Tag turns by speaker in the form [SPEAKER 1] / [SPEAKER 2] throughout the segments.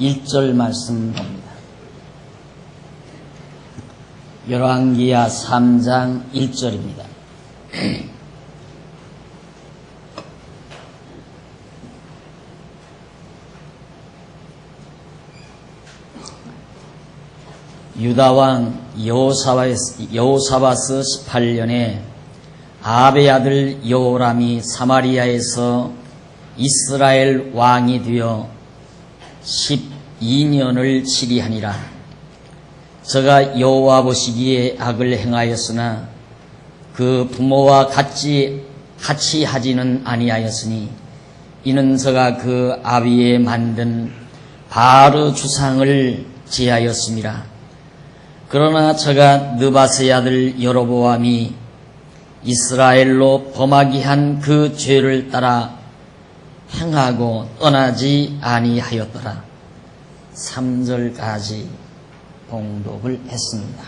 [SPEAKER 1] 1절 말씀 봅니다. 열왕기하 3장 1절입니다. 유다왕 여호사바스 18년에 아합의 아들 여호람이 사마리아에서 이스라엘 왕이 되어 12년을 치리하니라. 저가 여호와 보시기에 악을 행하였으나 그 부모와 같이 하지는 아니하였으니 이는 저가 그 아비에 만든 바르 주상을 제하였습니다. 그러나 저가 느바스의 아들 여로보암이 이스라엘로 범하게 한 그 죄를 따라 행하고 떠나지 아니하였더라. 3절까지 봉독을 했습니다.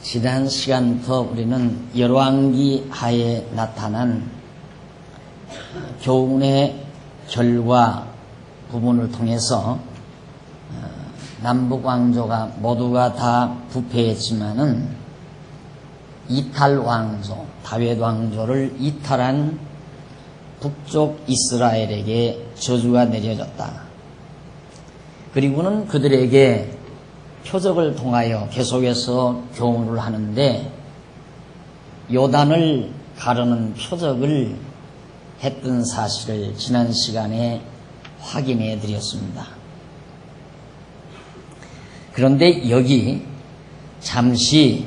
[SPEAKER 1] 지난 시간부터 우리는 열왕기 하에 나타난 교훈의 결과 부분을 통해서 남북왕조가 모두가 다 부패했지만은 이탈왕조, 다윗왕조를 이탈한 북쪽 이스라엘에게 저주가 내려졌다. 그리고는 그들에게 표적을 통하여 계속해서 교훈을 하는데 요단을 가르는 표적을 했던 사실을 지난 시간에 확인해 드렸습니다. 그런데 여기 잠시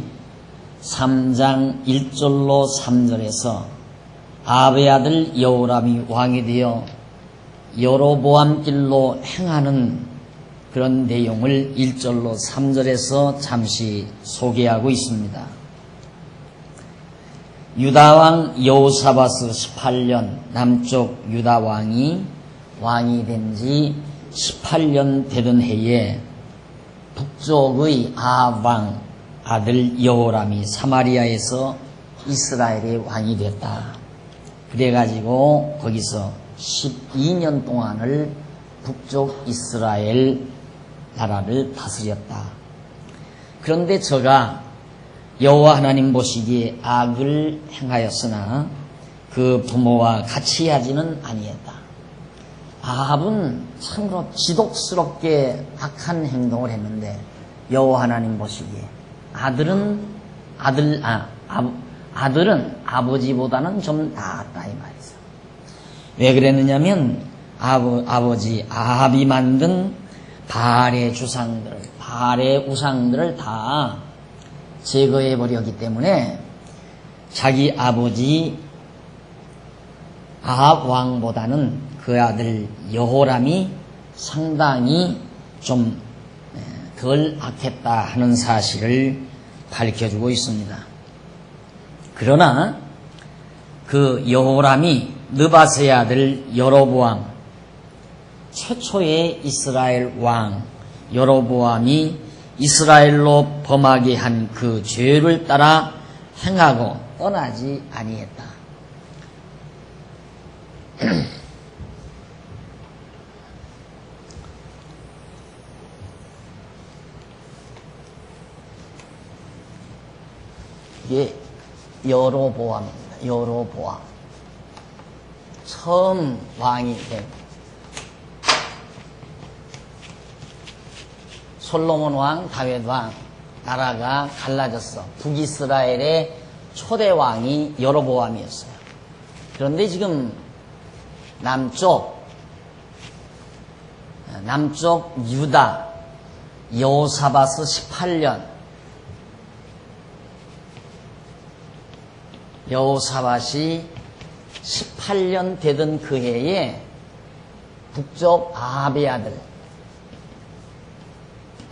[SPEAKER 1] 3장 1절로 3절에서 아합의 아들 여호람이 왕이 되어 여로보암 길로 행하는 그런 내용을 1절로 3절에서 잠시 소개하고 있습니다. 유다왕 여호사바스 18년 남쪽 유다왕이 왕이 된 지 18년 되던 해에 북쪽의 아합왕 아들 여호람이 사마리아에서 이스라엘의 왕이 됐다. 그래가지고 거기서 12년 동안을 북쪽 이스라엘 나라를 다스렸다. 그런데 저가 여호와 하나님 보시기에 악을 행하였으나 그 부모와 같이 하지는 아니했다. 아합은 참으로 지독스럽게 악한 행동을 했는데 여호와 하나님 보시기에 아들은 아버지보다는 좀 나았다 이 말이죠. 왜 그랬느냐면 아버지 아합이 만든 바알의 우상들을 다 제거해 버렸기 때문에 자기 아버지 아합 왕보다는 그 아들 여호람이 상당히 좀 덜 악했다 하는 사실을 밝혀주고 있습니다. 그러나 그 여호람이 느바스의 아들 여로보암, 최초의 이스라엘 왕 여로보암이 이스라엘로 범하게 한 그 죄를 따라 행하고 떠나지 아니했다. 이게 여로보암입니다. 여로보암. 처음 왕이 된 솔로몬 왕, 다윗 왕 나라가 갈라졌어. 북이스라엘의 초대 왕이 여로보암이었어요. 그런데 지금 남쪽 유다 여호사바스 18년 여호사밧이 18년 되던 그 해에 북쪽 아합의 아들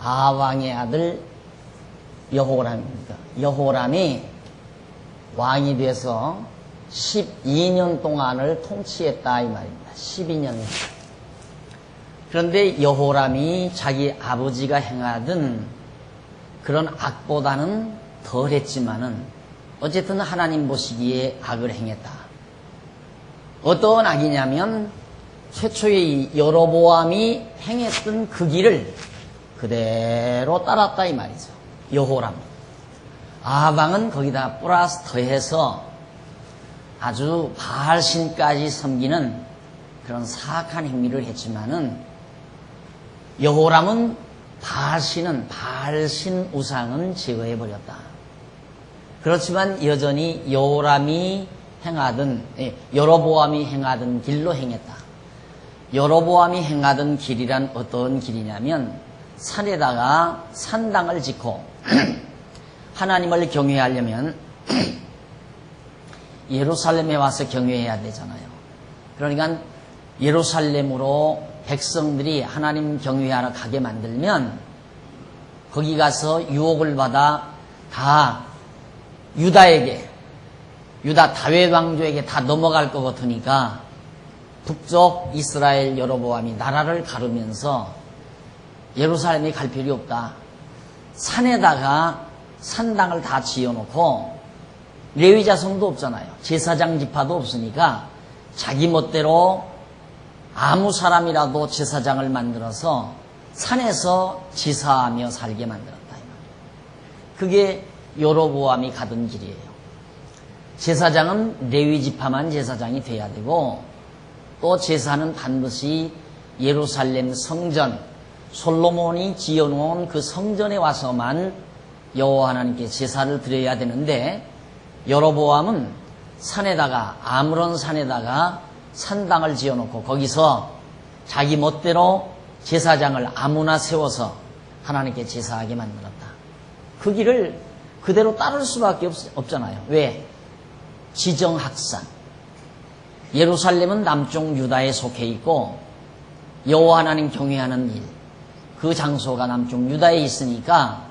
[SPEAKER 1] 아합왕의 아들 여호람입니다. 여호람이 왕이 돼서 12년 동안을 통치했다 이 말입니다. 12년. 그런데 여호람이 자기 아버지가 행하던 그런 악보다는 덜 했지만은 어쨌든 하나님 보시기에 악을 행했다. 어떤 악이냐면 최초의 여로보암이 행했던 그 길을 그대로 따랐다 이 말이죠. 여호람. 아방은 거기다 플러스 더해서 아주 바알신까지 섬기는 그런 사악한 행위를 했지만은 여호람은 바알신 우상은 제거해버렸다. 그렇지만 여전히 여호람이 행하던, 여로보암이 행하던 길로 행했다. 여로보암이 행하던 길이란 어떤 길이냐면 산에다가 산당을 짓고 하나님을 경외하려면 예루살렘에 와서 경외해야 되잖아요. 그러니까 예루살렘으로 백성들이 하나님 경외하러 가게 만들면 거기 가서 유혹을 받아 다 유다 다윗 왕조에게 다 넘어갈 것 같으니까 북쪽 이스라엘 여로보암이 나라를 가르면서 예루살렘에 갈 필요 없다. 산에다가 산당을 다 지어놓고 레위 자손도 없잖아요. 제사장 지파도 없으니까 자기 멋대로 아무 사람이라도 제사장을 만들어서 산에서 제사하며 살게 만들었다. 그게 여로보암이 가던 길이에요. 제사장은 레위 지파만 제사장이 돼야 되고 또 제사는 반드시 예루살렘 성전, 솔로몬이 지어놓은 그 성전에 와서만 여호와 하나님께 제사를 드려야 되는데 여로보암은 산에다가 아무런 산에다가 산당을 지어놓고 거기서 자기 멋대로 제사장을 아무나 세워서 하나님께 제사하게 만들었다. 그 길을 그대로 따를 수밖에 없잖아요. 왜? 지정학산. 예루살렘은 남쪽 유다에 속해 있고 여호와 하나님 경외하는 일, 그 장소가 남쪽 유다에 있으니까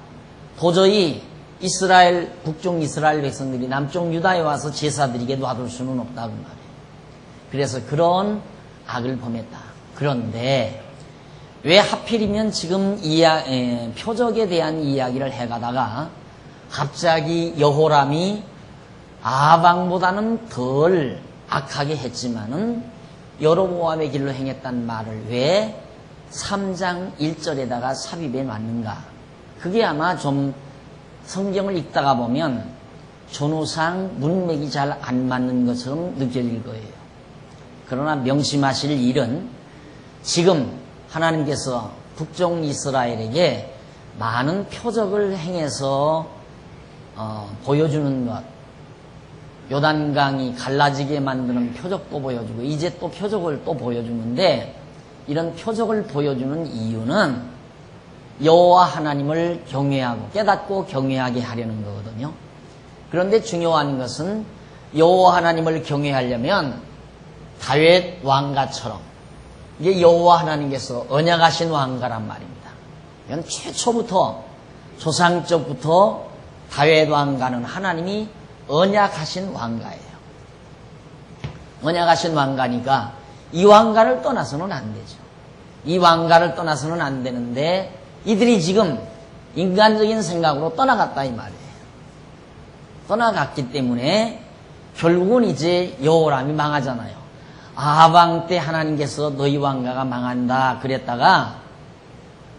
[SPEAKER 1] 도저히 북쪽 이스라엘 백성들이 남쪽 유다에 와서 제사드리게 놔둘 수는 없다고 말해요. 그래서 그런 악을 범했다. 그런데 왜 하필이면 지금 표적에 대한 이야기를 해가다가 갑자기 여호람이 아방보다는 덜 악하게 했지만은 여로보암의 길로 행했단 말을 왜 3장 1절에다가 삽입해 놨는가? 그게 아마 좀 성경을 읽다가 보면 전후상 문맥이 잘 안 맞는 것처럼 느껴질 거예요. 그러나 명심하실 일은 지금 하나님께서 북쪽 이스라엘에게 많은 표적을 행해서 보여주는 것, 요단강이 갈라지게 만드는 표적도 보여주고 이제 또 표적을 또 보여주는데 이런 표적을 보여주는 이유는 여호와 하나님을 경외하고 깨닫고 경외하게 하려는 거거든요. 그런데 중요한 것은 여호와 하나님을 경외하려면 다윗 왕가처럼 이게 여호와 하나님께서 언약하신 왕가란 말입니다. 이건 최초부터 조상적부터 다윗 왕가는 하나님이 언약하신 왕가예요. 언약하신 왕가니까 이 왕가를 떠나서는 안 되죠. 이 왕가를 떠나서는 안 되는데 이들이 지금 인간적인 생각으로 떠나갔다 이 말이에요. 떠나갔기 때문에 결국은 이제 여호람이 망하잖아요. 아방 때 하나님께서 너희 왕가가 망한다 그랬다가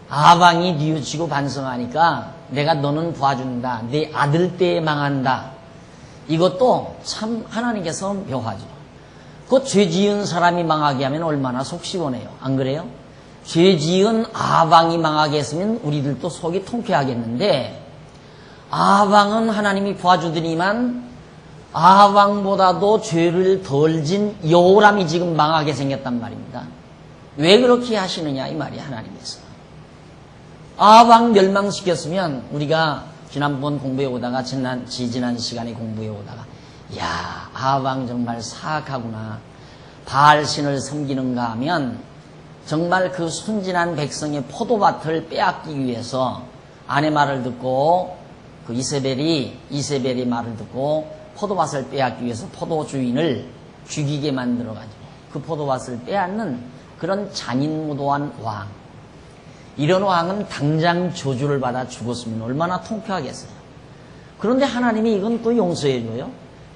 [SPEAKER 1] 아방이 뉘우치고 반성하니까 내가 너는 도와준다. 네 아들 때에 망한다. 이것도 참 하나님께서 묘하죠. 그 죄 지은 사람이 망하게 하면 얼마나 속 시원해요. 안 그래요? 죄 지은 아방이 망하게 했으면 우리들도 속이 통쾌하겠는데 아방은 하나님이 도와주더니만 아방보다도 죄를 덜 진 여호람이 지금 망하게 생겼단 말입니다. 왜 그렇게 하시느냐 이 말이야 하나님께서. 아방 멸망시켰으면 우리가 지난번 공부해 오다가 지난 시간에 공부해 오다가 야 아방 정말 사악하구나. 바알신을 섬기는가 하면 정말 그 순진한 백성의 포도밭을 빼앗기 위해서 아내 말을 듣고 그 이세벨의 말을 듣고 포도밭을 빼앗기 위해서 포도 주인을 죽이게 만들어가지고 그 포도밭을 빼앗는 그런 잔인무도한 왕. 이런 왕은 당장 저주를 받아 죽었으면 얼마나 통쾌하겠어요. 그런데 하나님이 이건 또 용서해줘요.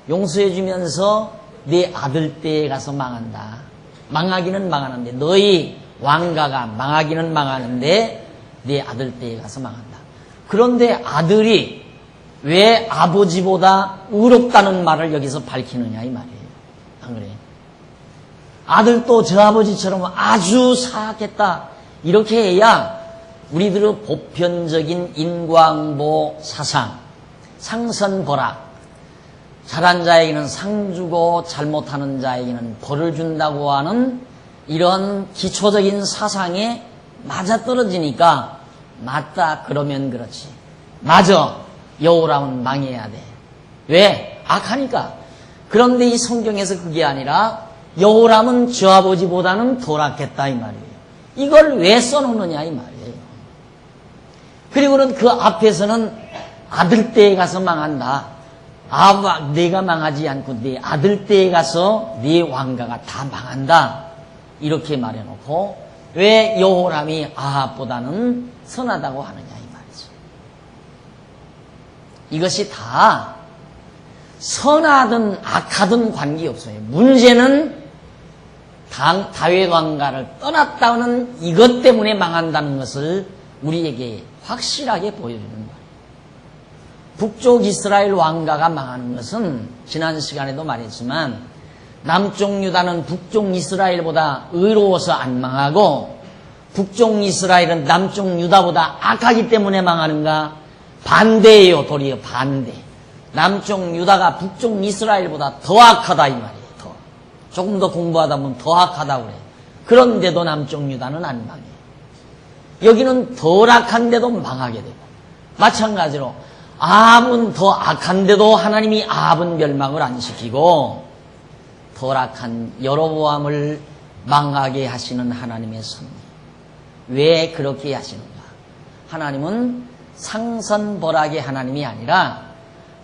[SPEAKER 1] 용서해주면서 네 아들 때에 가서 망한다. 망하기는 망하는데 너희 왕가가 망하기는 망하는데 네 아들 때에 가서 망한다. 그런데 아들이 왜 아버지보다 의롭다는 말을 여기서 밝히느냐 이 말이에요. 안 그래요? 아들도 저 아버지처럼 아주 사악했다. 이렇게 해야 우리들의 보편적인 인과응보 사상, 상선벌악, 잘한 자에게는 상 주고 잘못하는 자에게는 벌을 준다고 하는 이런 기초적인 사상에 맞아떨어지니까 맞다 그러면 그렇지. 맞아. 여호람은 망해야 돼. 왜? 악하니까. 그런데 이 성경에서 그게 아니라 여호람은 저 아버지보다는 덜 악했다 이 말이에요. 이걸 왜 써놓느냐 이 말이에요. 그리고는 그 앞에서는 아들 때에 가서 망한다. 내가 망하지 않고 네 아들 때에 가서 네 왕가가 다 망한다. 이렇게 말해놓고 왜 여호람이 아합보다는 선하다고 하느냐 이 말이죠. 이것이 다 선하든 악하든 관계없어요. 문제는 다윗 왕가를 떠났다는 이것 때문에 망한다는 것을 우리에게 확실하게 보여주는 거예요. 북쪽 이스라엘 왕가가 망하는 것은 지난 시간에도 말했지만 남쪽 유다는 북쪽 이스라엘보다 의로워서 안 망하고 북쪽 이스라엘은 남쪽 유다보다 악하기 때문에 망하는가? 반대예요. 도리어 반대. 남쪽 유다가 북쪽 이스라엘보다 더 악하다 이 말이에요. 더. 조금 더 공부하다 보면 더 악하다고 그래요. 그런데도 남쪽 유다는 안 망해요. 여기는 덜 악한데도 망하게 되고 마찬가지로 아합은 더 악한데도 하나님이 아합은 멸망을 안 시키고 덜 악한 여로보암을 망하게 하시는 하나님의 섭리. 왜 그렇게 하시는가? 하나님은 상선벌악의 하나님이 아니라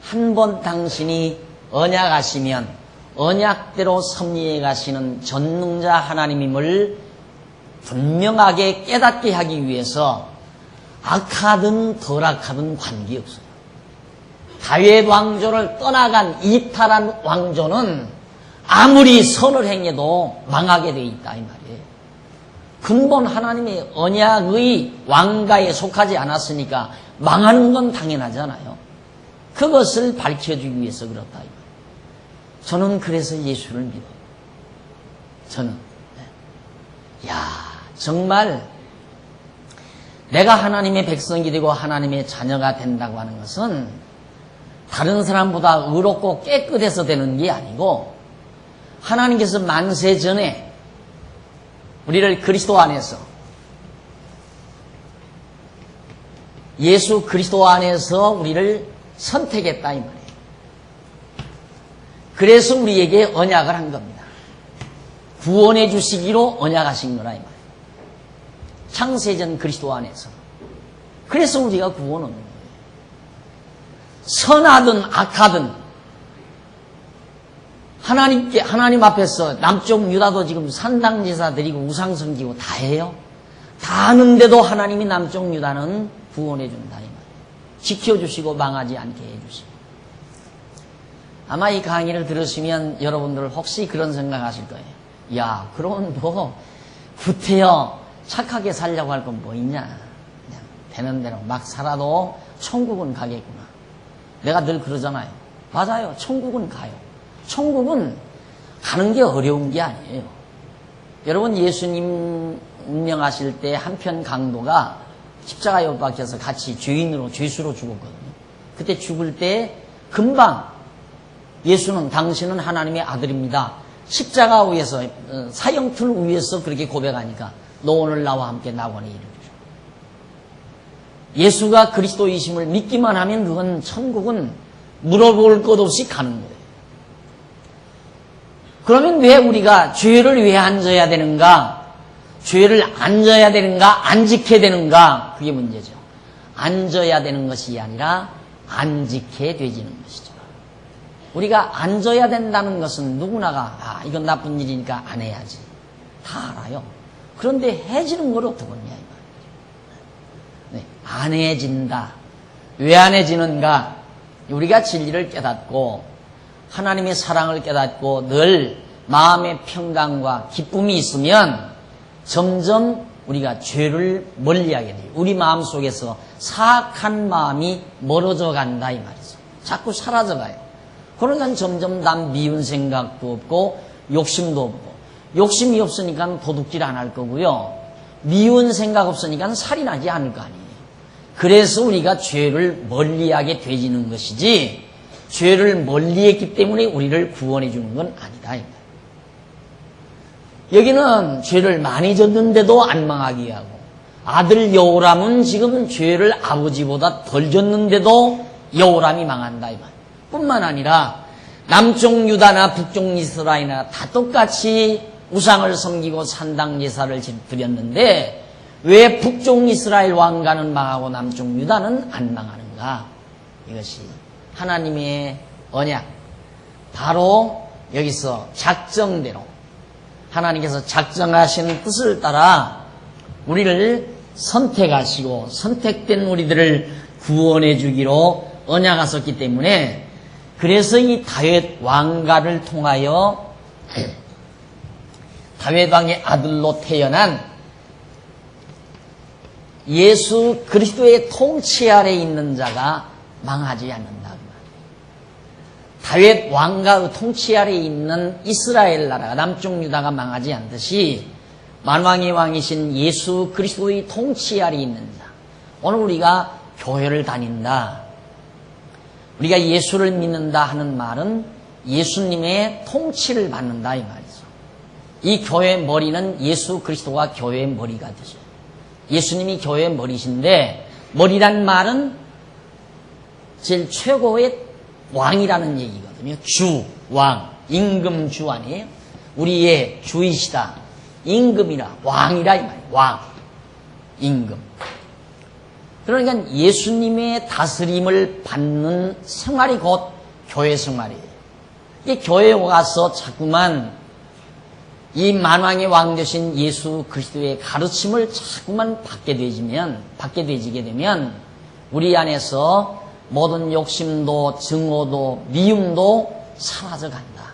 [SPEAKER 1] 한 번 당신이 언약하시면 언약대로 섭리해 가시는 전능자 하나님임을 분명하게 깨닫게 하기 위해서 악하든 덜 악하든 관계없어요. 다윗 왕조를 떠나간 이탈한 왕조는 아무리 선을 행해도 망하게 돼 있다 이 말이에요. 근본 하나님의 언약의 왕가에 속하지 않았으니까 망하는 건 당연하잖아요. 그것을 밝혀주기 위해서 그렇다 이 말이에요. 저는 그래서 예수를 믿어요. 저는 정말 내가 하나님의 백성이 되고 하나님의 자녀가 된다고 하는 것은 다른 사람보다 의롭고 깨끗해서 되는 게 아니고 하나님께서 만세 전에 우리를 그리스도 안에서 예수 그리스도 안에서 우리를 선택했다 이 말이에요. 그래서 우리에게 언약을 한 겁니다. 구원해 주시기로 언약하신 거라 이 말이에요. 창세전 그리스도 안에서. 그래서 우리가 구원 얻는 거예요. 선하든 악하든 하나님 앞에서 남쪽 유다도 지금 산당제사 드리고 우상 섬기고 다 해요. 다 하는데도 하나님이 남쪽 유다는 구원해 준다 이 말이에요. 지켜주시고 망하지 않게 해주시고. 아마 이 강의를 들으시면 여러분들 혹시 그런 생각하실 거예요. 야, 그러면 뭐 구태여 착하게 살려고 할 건 뭐 있냐. 그냥 되는 대로 막 살아도 천국은 가겠구나. 내가 늘 그러잖아요. 맞아요. 천국은 가요. 천국은 가는 게 어려운 게 아니에요. 여러분 예수님 운명하실 때 한편 강도가 십자가에 못 박혀서 같이 죄인으로 죄수로 죽었거든요. 그때 죽을 때 금방 예수는 당신은 하나님의 아들입니다. 십자가 위에서 사형틀 위에서 그렇게 고백하니까 너 오늘 나와 함께 낙원에 이르리라. 예수가 그리스도이심을 믿기만 하면 그건 천국은 물어볼 것 없이 가는 거예요. 그러면 왜 우리가 죄를 왜 안 져야 되는가? 죄를 안 져야 되는가? 안 지켜야 되는가? 그게 문제죠. 안 져야 되는 것이 아니라 안 지켜야 되지는 것이죠. 우리가 안 져야 된다는 것은 누구나가 이건 나쁜 일이니까 안 해야지. 다 알아요. 그런데 해지는 걸 어떻게 하냐 이 말이에요. 네, 안 해진다. 왜 안 해지는가? 우리가 진리를 깨닫고 하나님의 사랑을 깨닫고 늘 마음의 평강과 기쁨이 있으면 점점 우리가 죄를 멀리하게 돼요. 우리 마음속에서 사악한 마음이 멀어져 간다 이 말이죠. 자꾸 사라져가요. 그러니까 점점 남 미운 생각도 없고 욕심도 없고, 욕심이 없으니까 도둑질 안 할 거고요. 미운 생각 없으니까 살인하지 않을 거 아니에요. 그래서 우리가 죄를 멀리하게 되지는 것이지, 죄를 멀리했기 때문에 우리를 구원해 주는 건 아니다. 여기는 죄를 많이 졌는데도 안 망하게 하고, 아들 여호람은 지금 죄를 아버지보다 덜 졌는데도 여호람이 망한다 이 말. 뿐만 아니라 남쪽 유다나 북쪽 이스라엘이나 다 똑같이 우상을 섬기고 산당 제사를 드렸는데 왜 북쪽 이스라엘 왕가는 망하고 남쪽 유다는 안 망하는가? 이것이 하나님의 언약, 바로 여기서 작정대로 하나님께서 작정하신 뜻을 따라 우리를 선택하시고 선택된 우리들을 구원해 주기로 언약하셨기 때문에, 그래서 이 다윗 왕가를 통하여 다윗 왕의 아들로 태어난 예수 그리스도의 통치 아래 있는 자가 망하지 않는다. 다윗 왕가의 통치 아래 있는 이스라엘 나라가, 남쪽 유다가 망하지 않듯이 만왕의 왕이신 예수 그리스도의 통치 아래 있는 자. 오늘 우리가 교회를 다닌다, 우리가 예수를 믿는다 하는 말은 예수님의 통치를 받는다 이 말이죠. 이 교회의 머리는 예수 그리스도가 교회의 머리가 되죠. 예수님이 교회의 머리신데, 머리란 말은 제일 최고의 왕이라는 얘기거든요. 주, 왕, 임금 주 아니에요? 우리의 주이시다. 임금이라, 왕이라 이 말이에요. 왕, 임금. 그러니까 예수님의 다스림을 받는 생활이 곧 교회 생활이에요. 이 교회에 와서 자꾸만 이 만왕의 왕 되신 예수 그리스도의 가르침을 자꾸만 받게 되지게 되면 우리 안에서 모든 욕심도 증오도 미움도 사라져 간다.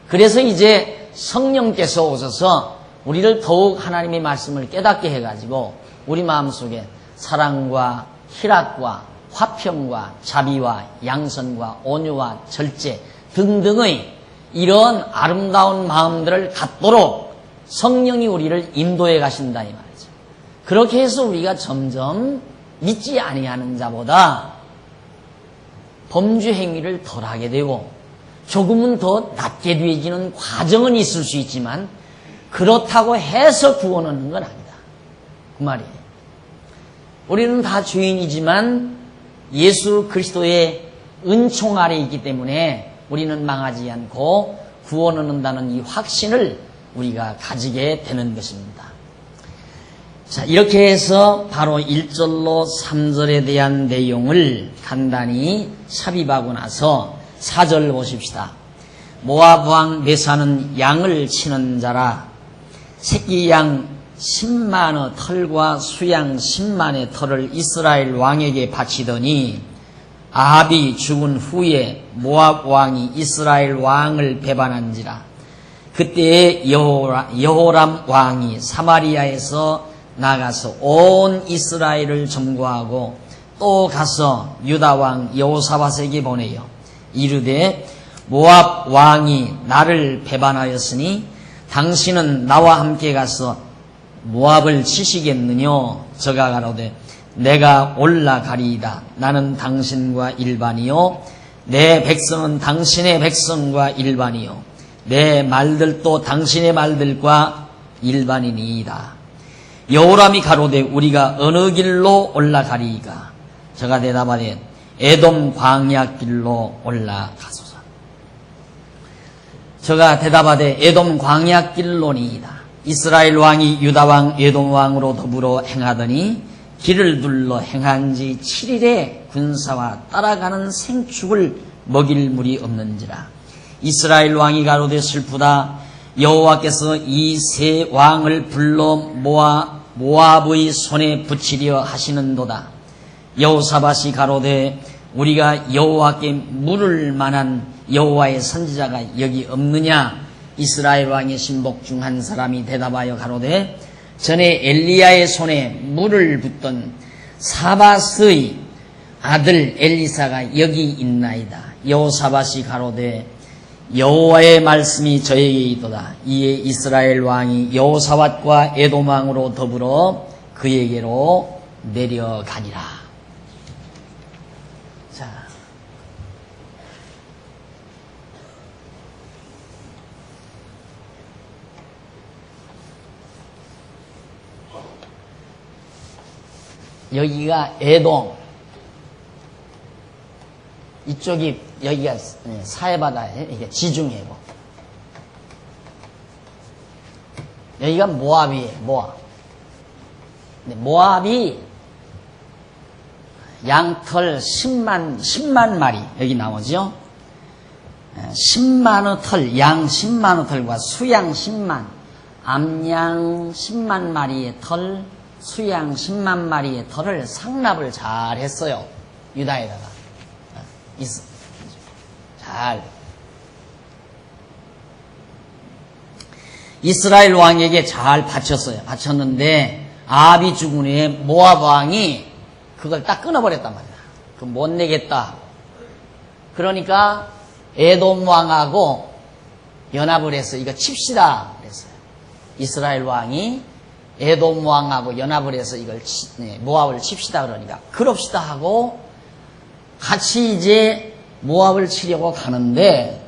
[SPEAKER 1] 그래서 이제 성령께서 오셔서 우리를 더욱 하나님의 말씀을 깨닫게 해가지고 우리 마음속에 사랑과 희락과 화평과 자비와 양선과 온유와 절제 등등의 이런 아름다운 마음들을 갖도록 성령이 우리를 인도해 가신다 이 말이죠. 그렇게 해서 우리가 점점 믿지 아니하는 자보다 범죄 행위를 덜 하게 되고 조금은 더 낫게 되어지는 과정은 있을 수 있지만 그렇다고 해서 구원하는 건 아니다. 그 말이에요. 우리는 다 죄인이지만 예수 그리스도의 은총 아래 있기 때문에 우리는 망하지 않고 구원을 얻는다는 이 확신을 우리가 가지게 되는 것입니다. 자, 이렇게 해서 바로 1절로 3절에 대한 내용을 간단히 삽입하고 나서 4절 보십시다. 모압 왕 메사는 양을 치는 자라. 새끼 양 10만의 털과 수양 10만의 털을 이스라엘 왕에게 바치더니 아합이 죽은 후에 모압 왕이 이스라엘 왕을 배반한지라. 그때에 여호람 왕이 사마리아에서 나가서 온 이스라엘을 점거하고 또 가서 유다 왕 여호사밧에게 보내요. 이르되 모압 왕이 나를 배반하였으니 당신은 나와 함께 가서 모압을 치시겠느냐? 저가 가로되 내가 올라가리이다. 나는 당신과 일반이요 내 백성은 당신의 백성과 일반이요 내 말들도 당신의 말들과 일반이니이다. 여호람이 가로되 우리가 어느 길로 올라가리이까? 저가 대답하되 에돔 광야길로 올라가소서. 저가 대답하되 에돔 광야길로니이다. 이스라엘 왕이 유다 왕 에돔 왕으로 더불어 행하더니 길을 둘러 행한 지 7일에 군사와 따라가는 생축을 먹일 물이 없는지라. 이스라엘 왕이 가로되 슬프다. 여호와께서 이 세 왕을 불러 모압의 손에 붙이려 하시는도다. 여호사밧이 가로되 우리가 여호와께 물을 만한 여호와의 선지자가 여기 없느냐? 이스라엘 왕의 신복 중 한 사람이 대답하여 가로되 전에 엘리야의 손에 물을 붓던 사밧의 아들 엘리사가 여기 있나이다. 여호사밧이 가로되 여호와의 말씀이 저에게 있도다. 이에 이스라엘 왕이 여호사밧과 에돔 왕으로 더불어 그에게로 내려가니라. 자, 여기가 에돔, 이쪽이 여기가 사해바다에 이게 지중해고, 여기가 모압이에요. 모압. 근데 모압이 양털 10만 마리 여기 나오죠. 10만의 털, 양 10만의 털과 수양 10만, 암양 10만 마리의 털, 수양 10만 마리의 털을 상납을 잘 했어요. 유다에다가. 잘. 이스라엘 왕에게 잘 바쳤어요. 바쳤는데 아합이 죽은 후에 모압 왕이 그걸 딱 끊어버렸단 말이야. 그 못 내겠다. 그러니까 에돔 왕하고 연합을 해서 이거 칩시다 그랬어요. 이스라엘 왕이 에돔 왕하고 연합을 해서 이걸 모압을 칩시다 그러니까 그럽시다 하고 같이 이제 모압을 치려고 가는데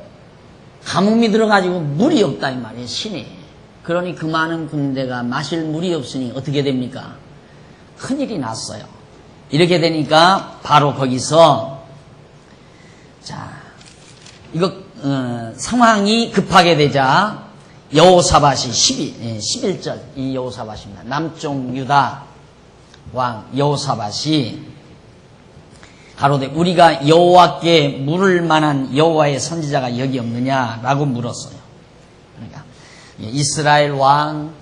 [SPEAKER 1] 가뭄이 들어가지고 물이 없다 이 말이에요. 신이. 그러니 그 많은 군대가 마실 물이 없으니 어떻게 됩니까? 큰일이 났어요. 이렇게 되니까 바로 거기서 자 이거 상황이 급하게 되자 여호사밧이 11절 이 여호사밧입니다. 남쪽 유다 왕 여호사밧이 가로되 우리가 여호와께 물을 만한 여호와의 선지자가 여기 없느냐라고 물었어요. 그러니까 이스라엘 왕,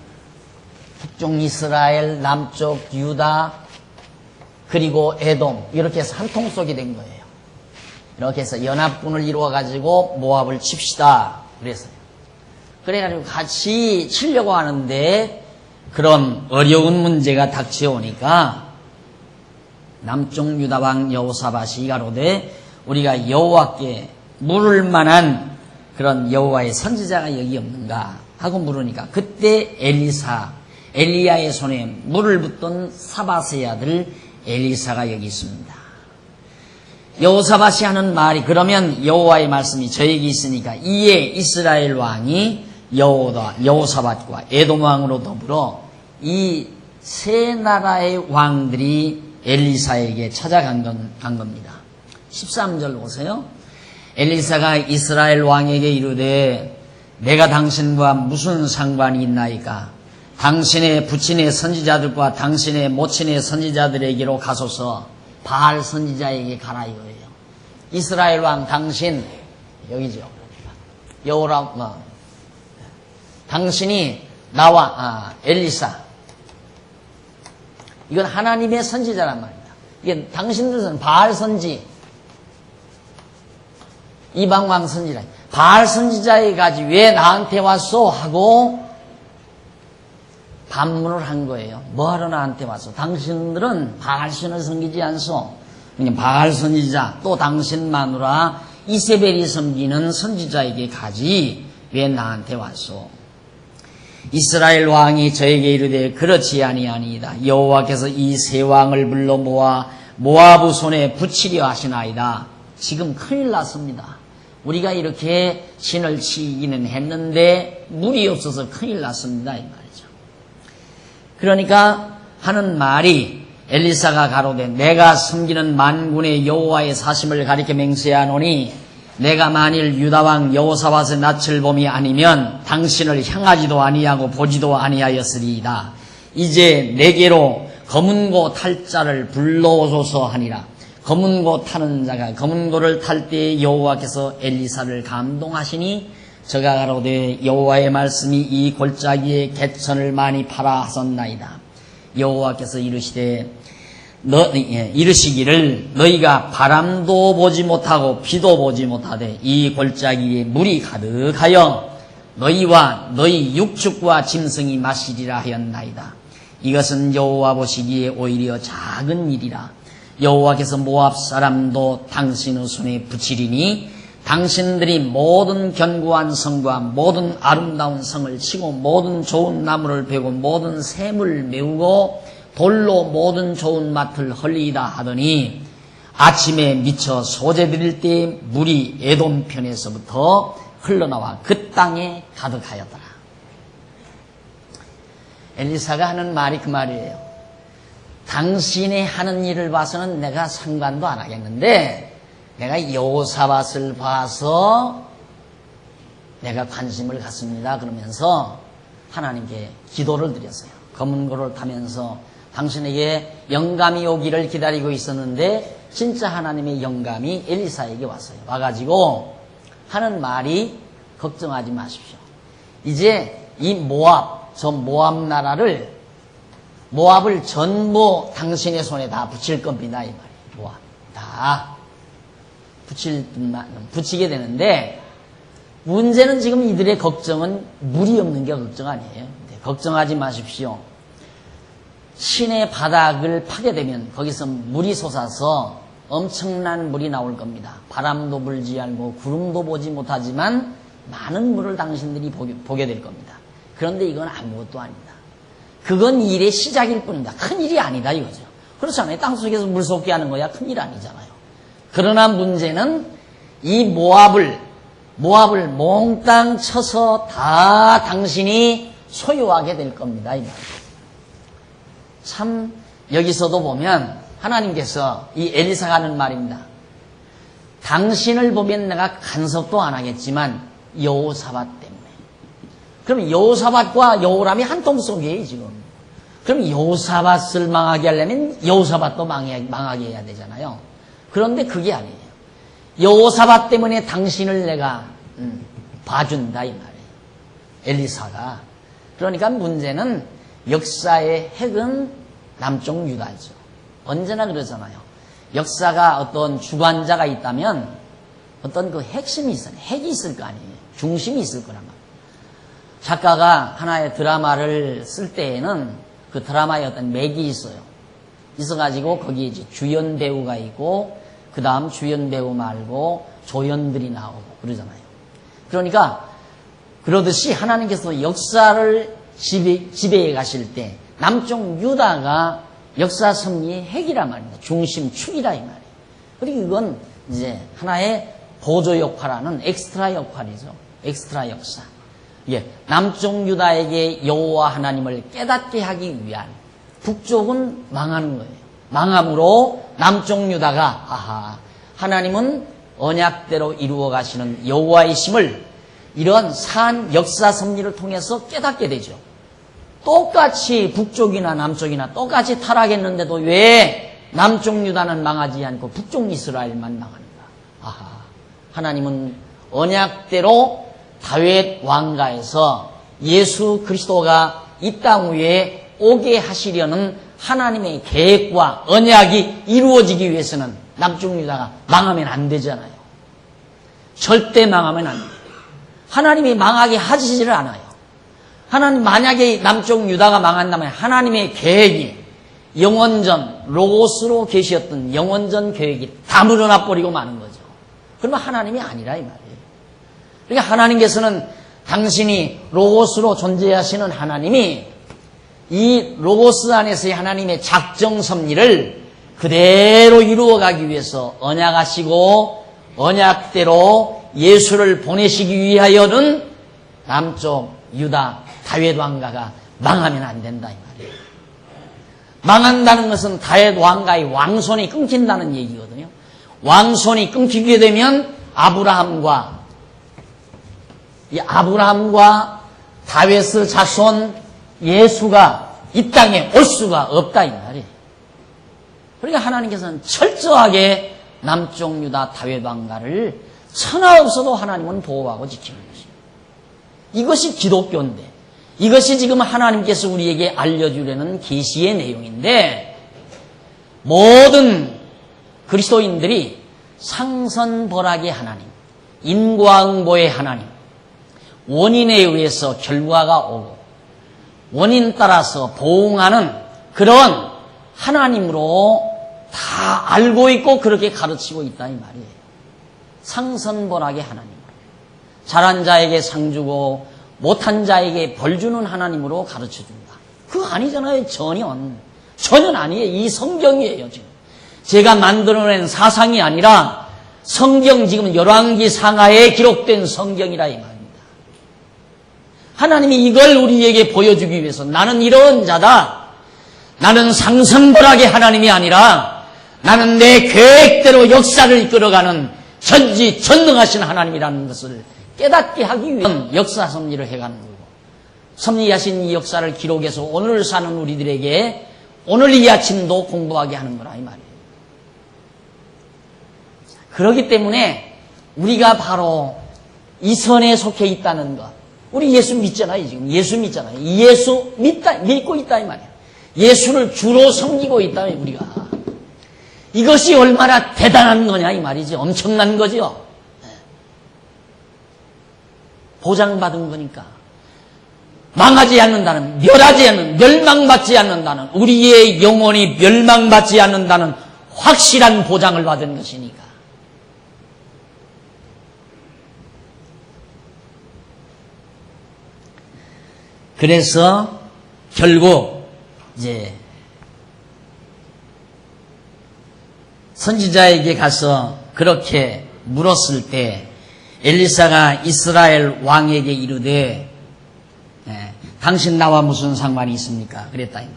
[SPEAKER 1] 북쪽 이스라엘, 남쪽 유다, 그리고 에돔 이렇게 해서 한 통속이 된 거예요. 이렇게 해서 연합군을 이루어가지고 모압을 칩시다 그랬어요. 그래가지고 같이 치려고 하는데 그런 어려운 문제가 닥쳐오니까 남쪽 유다 왕 여호사밧이 가로되 우리가 여호와께 물을 만한 그런 여호와의 선지자가 여기 없는가 하고 물으니까 그때 엘리야의 손에 물을 붓던 사밧의 아들 엘리사가 여기 있습니다. 여호사밧이 하는 말이 그러면 여호와의 말씀이 저에게 있으니까 이에 이스라엘 왕이 여호사밧과 에돔 왕으로 더불어 이 세 나라의 왕들이 엘리사에게 찾아간 겁니다. 13절 보세요. 엘리사가 이스라엘 왕에게 이르되 내가 당신과 무슨 상관이 있나이까? 당신의 부친의 선지자들과 당신의 모친의 선지자들에게로 가소서. 바알 선지자에게 가라 이거예요. 이스라엘 왕 당신 여기죠. 당신이 나와 엘리사 이건 하나님의 선지자란 말입니다. 이게 당신들은 바알 선지 이방왕 선지자 바알 선지자에 가지 왜 나한테 왔소 하고 반문을 한 거예요. 뭐하러 나한테 왔어? 당신들은 바알 신을 섬기지 않소. 그냥 바알 선지자 또 당신 마누라 이세벨이 섬기는 선지자에게 가지 왜 나한테 왔소? 이스라엘 왕이 저에게 이르되 그렇지 아니하니이다. 여호와께서 이 세 왕을 불러 모아 모압의 손에 붙이려 하시나이다. 지금 큰일 났습니다. 우리가 이렇게 신을 치기는 했는데 물이 없어서 큰일 났습니다 이 말이죠. 그러니까 하는 말이 엘리사가 가로되 내가 섬기는 만군의 여호와의 사심을 가리켜 맹세하노니 내가 만일 유다왕 여호사밧의 낯을 봄이 아니면 당신을 향하지도 아니하고 보지도 아니하였으리이다. 이제 내게로 검은고 탈 자를 불러오소서 하니라. 검은고 타는 자가 검은고를 탈 때에 여호와께서 엘리사를 감동하시니 저가 가로되 여호와의 말씀이 이 골짜기에 개천을 많이 팔아 하셨나이다. 여호와께서 이르시되 이르시기를 너희가 바람도 보지 못하고 비도 보지 못하되 이 골짜기에 물이 가득하여 너희와 너희 육축과 짐승이 마시리라 하였나이다. 이것은 여호와 보시기에 오히려 작은 일이라. 여호와께서 모압 사람도 당신의 손에 붙이리니 당신들이 모든 견고한 성과 모든 아름다운 성을 치고 모든 좋은 나무를 베고 모든 샘을 메우고 돌로 모든 좋은 밭을 헐리다 하더니 아침에 미쳐 소재 드릴 때 물이 에돔 편에서부터 흘러나와 그 땅에 가득하였더라. 엘리사가 하는 말이 그 말이에요. 당신이 하는 일을 봐서는 내가 상관도 안 하겠는데 내가 여호사밧을 봐서 내가 관심을 갖습니다. 그러면서 하나님께 기도를 드렸어요. 검은 고를 타면서 당신에게 영감이 오기를 기다리고 있었는데 진짜 하나님의 영감이 엘리사에게 왔어요. 와가지고 하는 말이 걱정하지 마십시오. 이제 이 저 모압 나라를 모압을 전부 당신의 손에 다 붙일 겁니다. 이 말이에요. 모압 다 붙이게 되는데 문제는 지금 이들의 걱정은 물이 없는 게 걱정 아니에요. 걱정하지 마십시오. 신의 바닥을 파게 되면 거기서 물이 솟아서 엄청난 물이 나올 겁니다. 바람도 불지 않고 구름도 보지 못하지만 많은 물을 당신들이 보게 될 겁니다. 그런데 이건 아무것도 아닙니다. 그건 일의 시작일 뿐입니다. 큰 일이 아니다 이거죠. 그렇잖아요. 땅속에서 물 솟게 하는 거야 큰일 아니잖아요. 그러나 문제는 이 모압을 몽땅 쳐서 다 당신이 소유하게 될 겁니다. 이 말이에요. 참 여기서도 보면 하나님께서 이 엘리사가 하는 말입니다. 당신을 보면 내가 간섭도 안 하겠지만 여호사밧 때문에. 그럼 여호사밧과 여호람이 한 통속이에요 지금. 그럼 여호사밧을 망하게 하려면 여호사밧도 망하게 해야 되잖아요. 그런데 그게 아니에요. 여호사밧 때문에 당신을 내가 봐준다 이 말이에요. 엘리사가. 그러니까 문제는 역사의 핵은 남쪽 유다죠. 언제나 그러잖아요. 역사가 어떤 주관자가 있다면 어떤 그 핵심이 있어요. 핵이 있을 거 아니에요. 중심이 있을 거란 말이에요. 작가가 하나의 드라마를 쓸 때에는 그 드라마에 어떤 맥이 있어요. 있어가지고 거기에 이제 주연 배우가 있고 그 다음 주연 배우 말고 조연들이 나오고 그러잖아요. 그러니까 그러듯이 하나님께서 역사를 지배해 가실 때 남쪽 유다가 역사 섭리의 핵이란 말입니다. 중심 축이라 이 말이에요. 그리고 이건 이제 하나의 보조 역할하는 엑스트라 역할이죠. 엑스트라 역사. 예, 남쪽 유다에게 여호와 하나님을 깨닫게 하기 위한 북쪽은 망하는 거예요. 망함으로 남쪽 유다가 하나님은 언약대로 이루어 가시는 여호와이심을 이런 산 역사 섭리를 통해서 깨닫게 되죠. 똑같이 북쪽이나 남쪽이나 똑같이 타락했는데도 왜 남쪽 유다는 망하지 않고 북쪽 이스라엘만 망하는가? 하나님은 언약대로 다윗 왕가에서 예수 그리스도가 이 땅 위에 오게 하시려는 하나님의 계획과 언약이 이루어지기 위해서는 남쪽 유다가 망하면 안 되잖아요. 절대 망하면 안 돼요. 하나님이 망하게 하시지를 않아요. 하나님 만약에 남쪽 유다가 망한다면 하나님의 계획이 영원전 로고스로 계셨던 영원전 계획이 다 물어나 버리고 마는 거죠. 그러면 하나님이 아니라 이 말이에요. 그러니까 하나님께서는 당신이 로고스로 존재하시는 하나님이 이 로고스 안에서의 하나님의 작정 섭리를 그대로 이루어가기 위해서 언약하시고 언약대로 예수를 보내시기 위하여는 남쪽 유다 다윗 왕가가 망하면 안 된다 이 말이에요. 망한다는 것은 다윗 왕가의 왕손이 끊긴다는 얘기거든요. 왕손이 끊기게 되면 아브라함과 다윗의 자손 예수가 이 땅에 올 수가 없다 이 말이에요. 그러니까 하나님께서는 철저하게 남쪽 유다 다윗 왕가를 천하 없어도 하나님은 보호하고 지키는 것입니다. 이것이 기독교인데 이것이 지금 하나님께서 우리에게 알려주려는 계시의 내용인데 모든 그리스도인들이 상선벌악의 하나님, 인과응보의 하나님, 원인에 의해서 결과가 오고 원인 따라서 보응하는 그런 하나님으로 다 알고 있고 그렇게 가르치고 있다 이 말이에요. 상선벌악의 하나님, 잘한 자에게 상 주고 못한 자에게 벌 주는 하나님으로 가르쳐준다. 그거 아니잖아요. 전혀 아니에요. 이 성경이에요. 지금 제가 만들어낸 사상이 아니라 성경, 지금 열왕기 상하에 기록된 성경이라 이 말입니다. 하나님이 이걸 우리에게 보여주기 위해서 나는 이런 자다, 나는 상선벌악의 하나님이 아니라 나는 내 계획대로 역사를 이끌어가는 전지전능하신 하나님이라는 것을 깨닫게 하기 위한 역사 섭리를 해가는 거고, 섭리하신 이 역사를 기록해서 오늘 사는 우리들에게 오늘 이 아침도 공부하게 하는 거라 이 말이에요. 그렇기 때문에 우리가 바로 이 선에 속해 있다는 것, 우리 예수 믿잖아요. 지금 예수 믿잖아요. 예수 믿고 있다 이 말이에요. 예수를 주로 섬기고 있다 우리가. 이것이 얼마나 대단한 거냐 이 말이지. 엄청난 거죠. 보장받은 거니까. 망하지 않는다는, 멸하지 않는, 멸망받지 않는다는, 우리의 영혼이 멸망받지 않는다는 확실한 보장을 받은 것이니까. 그래서 결국 이제 선지자에게 가서 그렇게 물었을 때 엘리사가 이스라엘 왕에게 이르되 당신 나와 무슨 상관이 있습니까? 그랬다 이 말.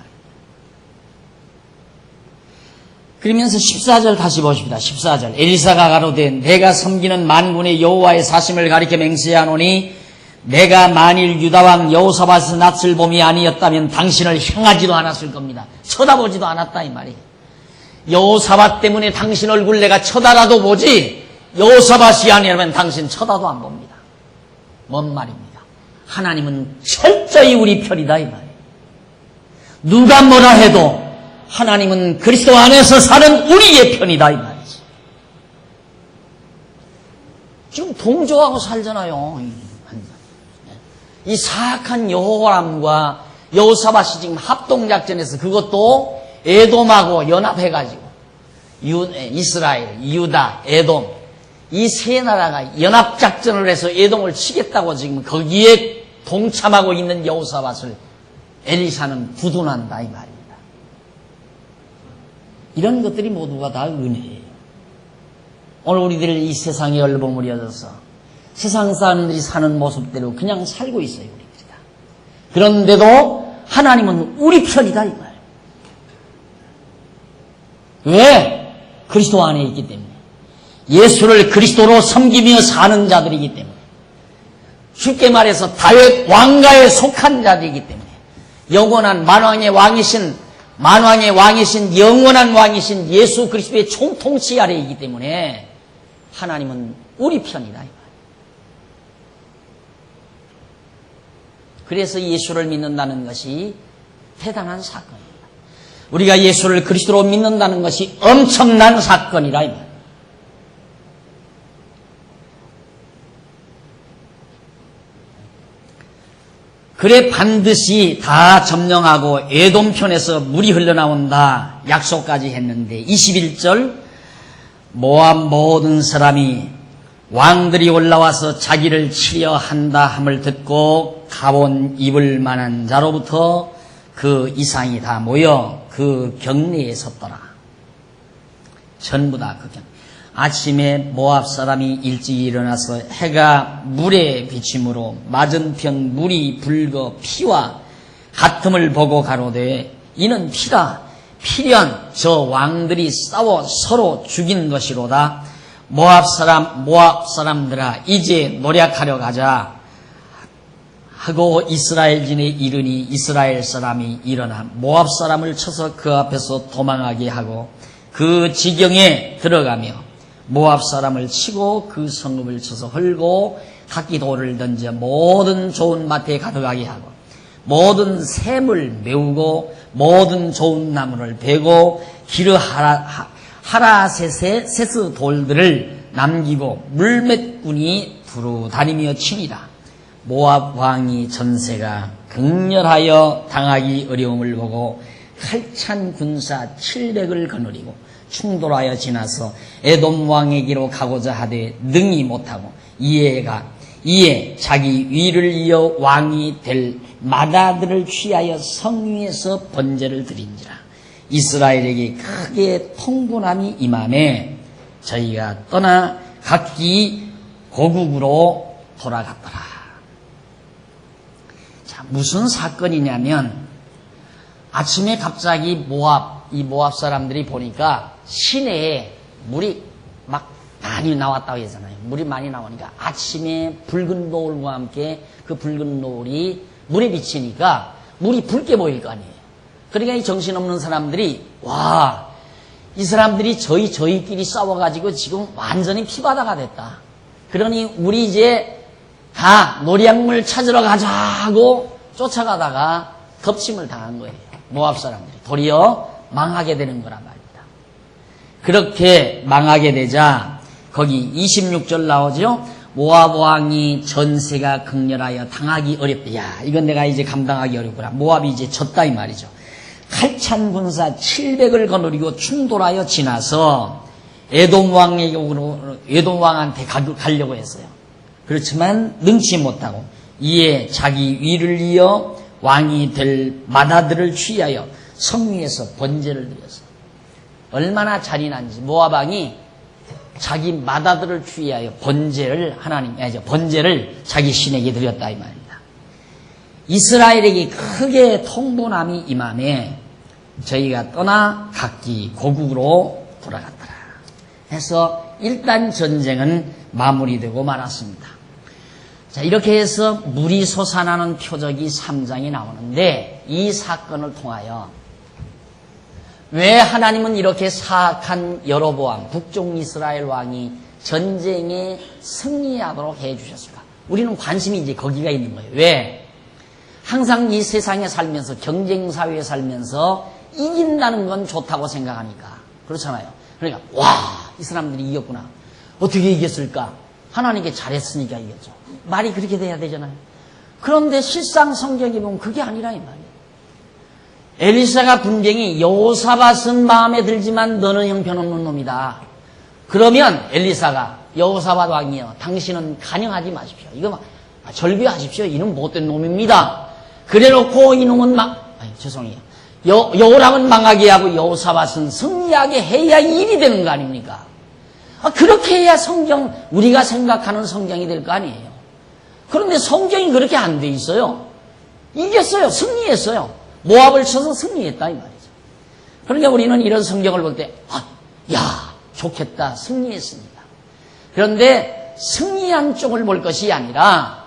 [SPEAKER 1] 그러면서 14절 다시 보십니다. 14절 엘리사가 가로되 내가 섬기는 만군의 여호와의 사심을 가리켜 맹세하노니 내가 만일 유다왕 여호사밧의 낯을 봄이 아니었다면 당신을 향하지도 않았을 겁니다. 쳐다보지도 않았다 이 말이에요. 여호사밧 때문에 당신 얼굴 내가 쳐다라도 보지 여호사밧이 아니라면 당신 쳐다도 안 봅니다. 뭔 말입니까? 하나님은 철저히 우리 편이다 이 말이에요. 누가 뭐라 해도 하나님은 그리스도 안에서 사는 우리의 편이다 이 말이지. 지금 동조하고 살잖아요. 이 사악한 여호람과 여호사밧이 지금 합동작전에서 그것도 에돔하고 연합해가지고 이스라엘, 유다, 에돔 이 세 나라가 연합작전을 해서 에돔을 치겠다고 지금 거기에 동참하고 있는 여호사밧을 엘리사는 구둔한다 이 말입니다. 이런 것들이 모두가 다 은혜예요. 오늘 우리들 이 세상에 얼버무려져서 세상 사람들이 사는 모습대로 그냥 살고 있어요. 우리들이 다. 그런데도 하나님은 우리 편이다 이 말. 왜? 그리스도 안에 있기 때문에. 예수를 그리스도로 섬기며 사는 자들이기 때문에. 쉽게 말해서 다윗 왕가에 속한 자들이기 때문에. 영원한 만왕의 왕이신 영원한 왕이신 예수 그리스도의 총통치 아래에 있기 때문에 하나님은 우리 편이다. 그래서 예수를 믿는다는 것이 대단한 사건입니다. 우리가 예수를 그리스도로 믿는다는 것이 엄청난 사건이라 이 말이에요. 그래 반드시 다 점령하고 에돔 편에서 물이 흘러나온다 약속까지 했는데 21절 모압 모든 사람이 왕들이 올라와서 자기를 치려 한다 함을 듣고 가본 입을 만한 자로부터 그 이상이 다 모여 그 경내에 섰더라. 전부 다 그 경. 아침에 모압 사람이 일찍 일어나서 해가 물에 비침으로 맞은편 물이 붉어 피와 같음을 보고 가로되 이는 피라. 피련 저 왕들이 싸워 서로 죽인 것이로다. 모압 사람들아 이제 노력하려 가자 하고 이스라엘진에 이르니 이스라엘 사람이 일어나 모압 사람을 쳐서 그 앞에서 도망하게 하고 그 지경에 들어가며 모압 사람을 치고 그 성읍을 쳐서 헐고 각기 돌을 던져 모든 좋은 밭에 가득하게 하고 모든 샘을 메우고 모든 좋은 나무를 베고 기르 하라셋의 세스 돌들을 남기고 물맷군이 두루 다니며 치니라. 모압 왕이 전세가 극렬하여 당하기 어려움을 보고 칼찬 군사 700을 거느리고 충돌하여 지나서 에돔 왕에게로 가고자 하되 능히 못하고 이에 자기 위를 이어 왕이 될 마다들을 취하여 성 위에서 번제를 드린지라. 이스라엘에게 크게 통분함이 임함에 저희가 떠나 각기 고국으로 돌아갔더라. 자, 무슨 사건이냐면 아침에 갑자기 모압 사람들이 보니까 시내에 물이 막 많이 나왔다고 하잖아요. 물이 많이 나오니까 아침에 붉은 노을과 함께 그 붉은 노을이 물에 비치니까 물이 붉게 보일 거 아니에요. 그러니까 이 정신없는 사람들이 와, 이 사람들이 저희끼리 싸워가지고 지금 완전히 피바다가 됐다. 그러니 우리 이제 다 노량물 찾으러 가자 하고 쫓아가다가 덮침을 당한 거예요. 모압 사람들이 도리어 망하게 되는 거란 말입니다. 그렇게 망하게 되자 거기 26절 나오죠. 모압 왕이 전세가 극렬하여 당하기 어렵다. 야, 이건 내가 이제 감당하기 어렵구나. 모압이 이제 졌다 이 말이죠. 칼찬 군사 700을 거느리고 충돌하여 지나서 에돔 왕한테 가려고 했어요. 그렇지만 능치 못하고 이에 자기 위를 이어 왕이 될 마다들을 취하여 성 위에서 번제를 드렸어요. 얼마나 잔인한지 모압 왕이 자기 마다들을 취하여 번제를 자기 신에게 드렸다 이 말입니다. 이스라엘에게 크게 통분함이 임함에 저희가 떠나 각기 고국으로 돌아갔더라. 해서 일단 전쟁은 마무리되고 말았습니다. 자, 이렇게 해서 물이 솟아나는 표적이 3장이 나오는데 이 사건을 통하여 왜 하나님은 이렇게 사악한 여로보암 북쪽 이스라엘 왕이 전쟁에 승리하도록 해주셨을까? 우리는 관심이 이제 거기가 있는 거예요. 왜? 항상 이 세상에 살면서 경쟁사회에 살면서 이긴다는 건 좋다고 생각하니까 그렇잖아요. 그러니까 와, 이 사람들이 이겼구나. 어떻게 이겼을까? 하나님께 잘했으니까 이겼죠. 말이 그렇게 돼야 되잖아요. 그런데 실상 성경에 보면 그게 아니라 이 말이에요. 엘리사가 분쟁이 여호사밧은 마음에 들지만 너는 형편없는 놈이다. 그러면 엘리사가 여호사밧 왕이여 당신은 간영하지 마십시오. 이거 절규하십시오. 이놈 못된 놈입니다. 그래놓고 이놈은 죄송해요. 여호람은 망하게 하고 여호사밧은 승리하게 해야 일이 되는 거 아닙니까? 그렇게 해야 성경, 우리가 생각하는 성경이 될 거 아니에요. 그런데 성경이 그렇게 안 돼 있어요. 이겼어요. 승리했어요. 모압을 쳐서 승리했다 이 말이죠. 그러니까 우리는 이런 성경을 볼 때 야, 좋겠다. 승리했습니다. 그런데 승리한 쪽을 볼 것이 아니라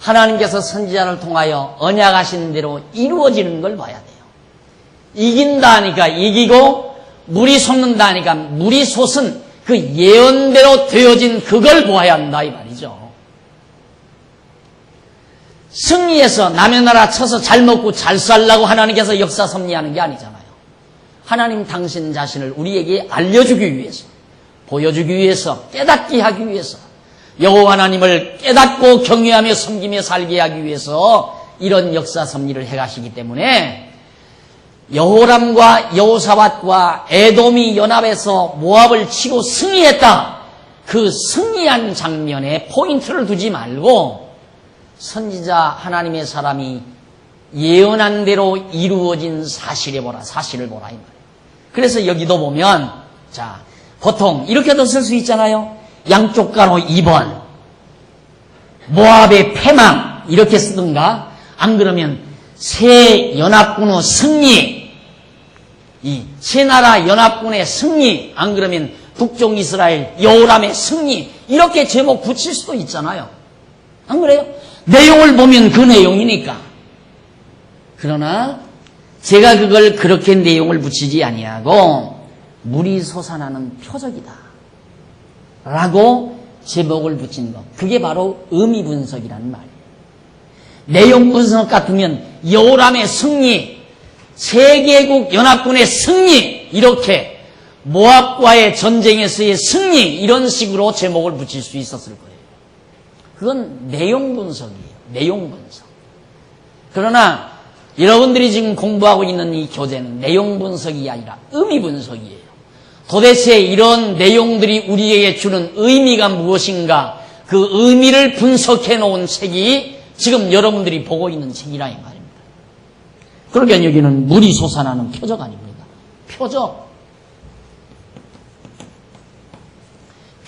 [SPEAKER 1] 하나님께서 선지자를 통하여 언약하신 대로 이루어지는 걸 봐야 돼요. 이긴다 하니까 이기고 물이 솟는다 하니까 물이 솟은 그 예언대로 되어진 그걸 보아야 한다 이 말이죠. 승리해서 남의 나라 쳐서 잘 먹고 잘 살라고 하나님께서 역사 섭리하는 게 아니잖아요. 하나님 당신 자신을 우리에게 알려주기 위해서, 보여주기 위해서, 깨닫게 하기 위해서, 여호와 하나님을 깨닫고 경외하며 섬기며 살게 하기 위해서 이런 역사 섭리를 해가시기 때문에 여호람과 여호사밧과 에돔이 연합해서 모압을 치고 승리했다. 그 승리한 장면에 포인트를 두지 말고 선지자 하나님의 사람이 예언한 대로 이루어진 사실을 보라 이 말이에요. 그래서 여기도 보면 자 보통 이렇게도 쓸 수 있잖아요. 양쪽 가로 2번 모압의 패망 이렇게 쓰든가 안 그러면 세 연합군의 승리 이 세 나라 연합군의 승리 안 그러면 북쪽 이스라엘 여호람의 승리 이렇게 제목 붙일 수도 있잖아요. 안 그래요? 내용을 보면 그 내용이니까. 그러나 제가 그걸 그렇게 내용을 붙이지 아니하고 물이 솟아나는 표적이다 라고 제목을 붙인 것. 그게 바로 의미 분석이라는 말이에요. 내용 분석 같으면 여호람의 승리, 세계국 연합군의 승리 이렇게 모압과의 전쟁에서의 승리 이런 식으로 제목을 붙일 수 있었을 거예요. 그건 내용 분석이에요. 내용 분석. 그러나 여러분들이 지금 공부하고 있는 이 교재는 내용 분석이 아니라 의미 분석이에요. 도대체 이런 내용들이 우리에게 주는 의미가 무엇인가, 그 의미를 분석해 놓은 책이 지금 여러분들이 보고 있는 책이라 이 말입니다. 그러니까 여기는 물이 솟아나는 표적 아닙니까? 표적.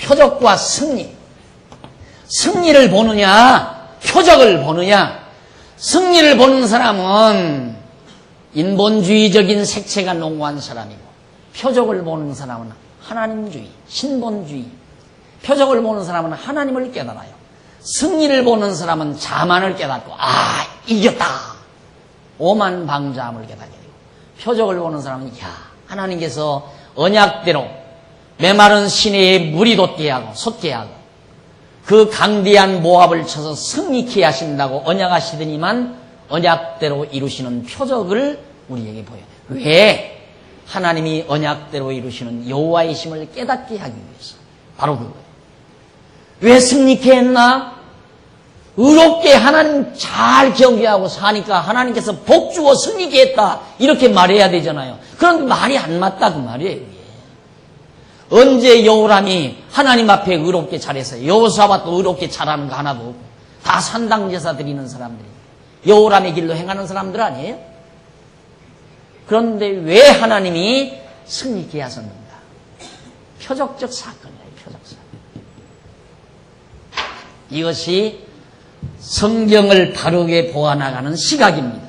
[SPEAKER 1] 표적과 승리. 승리를 보느냐, 표적을 보느냐. 승리를 보는 사람은 인본주의적인 색채가 농후한 사람이고, 표적을 보는 사람은 하나님주의, 신본주의. 표적을 보는 사람은 하나님을 깨달아요. 승리를 보는 사람은 자만을 깨닫고, 아, 이겼다. 오만방자함을 깨닫게 되고, 표적을 보는 사람은, 야, 하나님께서 언약대로 메마른 시내에 물이 돋게 하고, 솟게 하고, 그 강대한 모압을 쳐서 승리케 하신다고 언약하시더니만 언약대로 이루시는 표적을 우리에게 보여요. 왜? 하나님이 언약대로 이루시는 여호와의 심을 깨닫게 하기 위해서. 바로 그거예요. 왜 승리케 했나? 의롭게 하나님 잘 경계하고 사니까 하나님께서 복 주어 승리케 했다. 이렇게 말해야 되잖아요. 그런데 말이 안 맞다 그 말이에요. 언제 여호람이 하나님 앞에 의롭게 잘했어요? 여호사밧도 의롭게 잘하는 거 하나도 없고 다 산당제사 드리는 사람들이에요. 여호람의 길로 행하는 사람들 아니에요? 그런데 왜 하나님이 승리케 하셨는가? 표적적 사건이에요. 표적 사건. 이것이 성경을 바르게 보아나가는 시각입니다.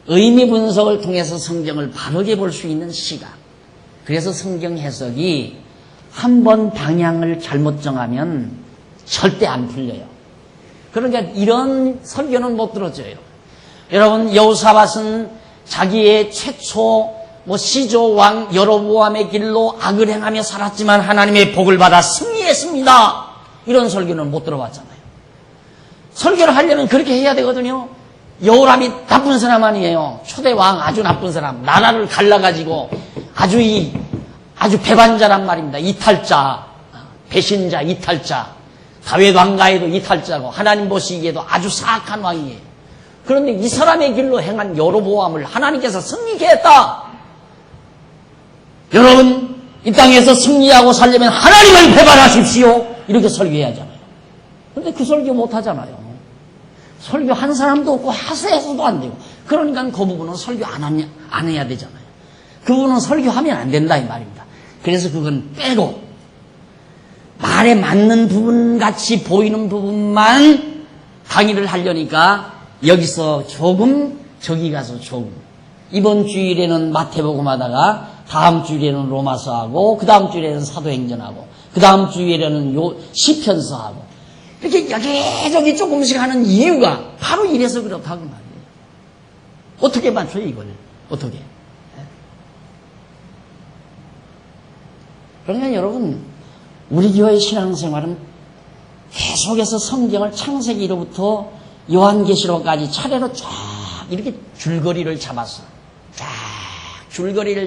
[SPEAKER 1] 의미 분석을 통해서 성경을 바르게 볼 수 있는 시각. 그래서 성경 해석이 한 번 방향을 잘못 정하면 절대 안 풀려요. 그러니까 이런 설교는 못 들어줘요. 여러분, 여호사밧은 자기의 최초 시조 왕 여로보암의 길로 악을 행하며 살았지만 하나님의 복을 받아 승리했습니다. 이런 설교는 못 들어봤잖아요. 설교를 하려면 그렇게 해야 되거든요. 여호람이 나쁜 사람 아니에요. 초대 왕 아주 나쁜 사람. 나라를 갈라가지고 아주 배반자란 말입니다. 이탈자, 배신자, 이탈자. 다윗 왕가에도 이탈자고 하나님 보시기에도 아주 사악한 왕이에요. 그런데 이 사람의 길로 행한 여로보암을 하나님께서 승리케 했다. 여러분, 이 땅에서 승리하고 살려면 하나님을 배반하십시오. 이렇게 설교해야 하잖아요. 그런데 그 설교 못 하잖아요. 설교 한 사람도 없고 하세해서도 안 되고. 그러니까 그 부분은 설교 안 해야 되잖아요. 그 부분은 설교하면 안 된다 이 말입니다. 그래서 그건 빼고 말에 맞는 부분 같이 보이는 부분만 강의를 하려니까 여기서 조금 저기 가서 조금. 이번 주일에는 마태복음 하다가 다음 주일에는 로마서 하고 그 다음 주일에는 사도행전하고 그 다음 주일에는 시편서 하고 이렇게 여기저기 조금씩 하는 이유가 바로 이래서 그렇다고 말이에요. 어떻게 맞춰요 이걸? 어떻게? 그러니까 여러분, 우리 교회 신앙생활은 계속해서 성경을 창세기로부터 요한계시록까지 차례로 쫙 이렇게 줄거리를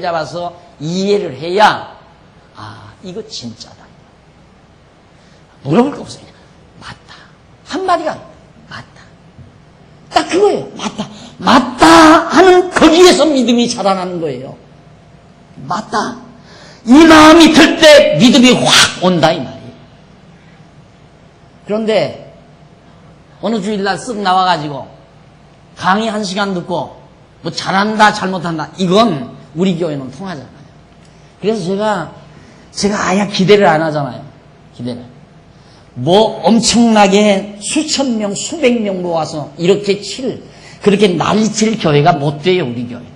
[SPEAKER 1] 잡아서 이해를 해야 이거 진짜다. 물어볼 거 없어요. 맞다. 한마디가 맞다. 딱 그거예요. 맞다 하는 거기에서 믿음이 자라나는 거예요. 맞다. 이 마음이 들 때 믿음이 확 온다 이 말이에요. 그런데 어느 주일날 쓱 나와가지고 강의 1시간 듣고 뭐 잘한다 잘못한다 이건 우리 교회는 통하잖아요. 그래서 제가 아예 기대를 안 하잖아요. 기대를. 뭐 엄청나게 수천 명 수백 명 모아서 이렇게 그렇게 난리칠 교회가 못 돼요. 우리 교회는.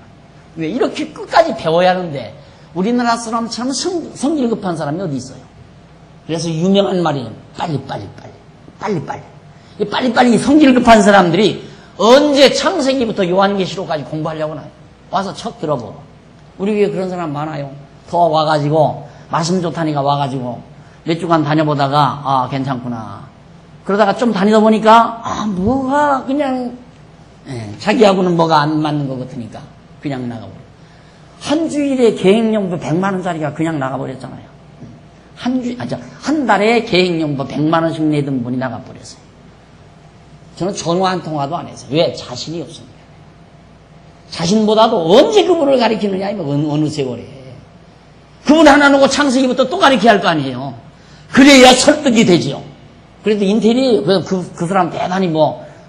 [SPEAKER 1] 왜 이렇게 끝까지 배워야 하는데 우리나라 사람처럼 성질 급한 사람이 어디 있어요? 그래서 유명한 말이에요. 빨리빨리 성질 급한 사람들이 언제 창세기부터 요한계시록까지 공부하려고 나요? 와서 척 들어보고. 우리 교회 그런 사람 많아요. 더 와가지고 말씀 좋다니까 와가지고 몇 주간 다녀보다가 괜찮구나. 그러다가 좀 다니다 보니까 뭐가 그냥 자기하고는 뭐가 안 맞는 것 같으니까 그냥 나가버려. 한 주일에 계획연보 100만 원짜리가 그냥 나가버렸잖아요. 한 달에 계획연보 100만 원씩 내던 분이 나가버렸어요. 저는 전화 한 통화도 안 했어요. 왜? 자신이 없습니다. 자신보다도 언제 그분을 가리키느냐, 어느 세월에. 그분 하나 놓고 창세기부터 또 가리켜야 할 거 아니에요. 그래야 설득이 되지요. 그래도 인텔이 그 사람 대단히 큰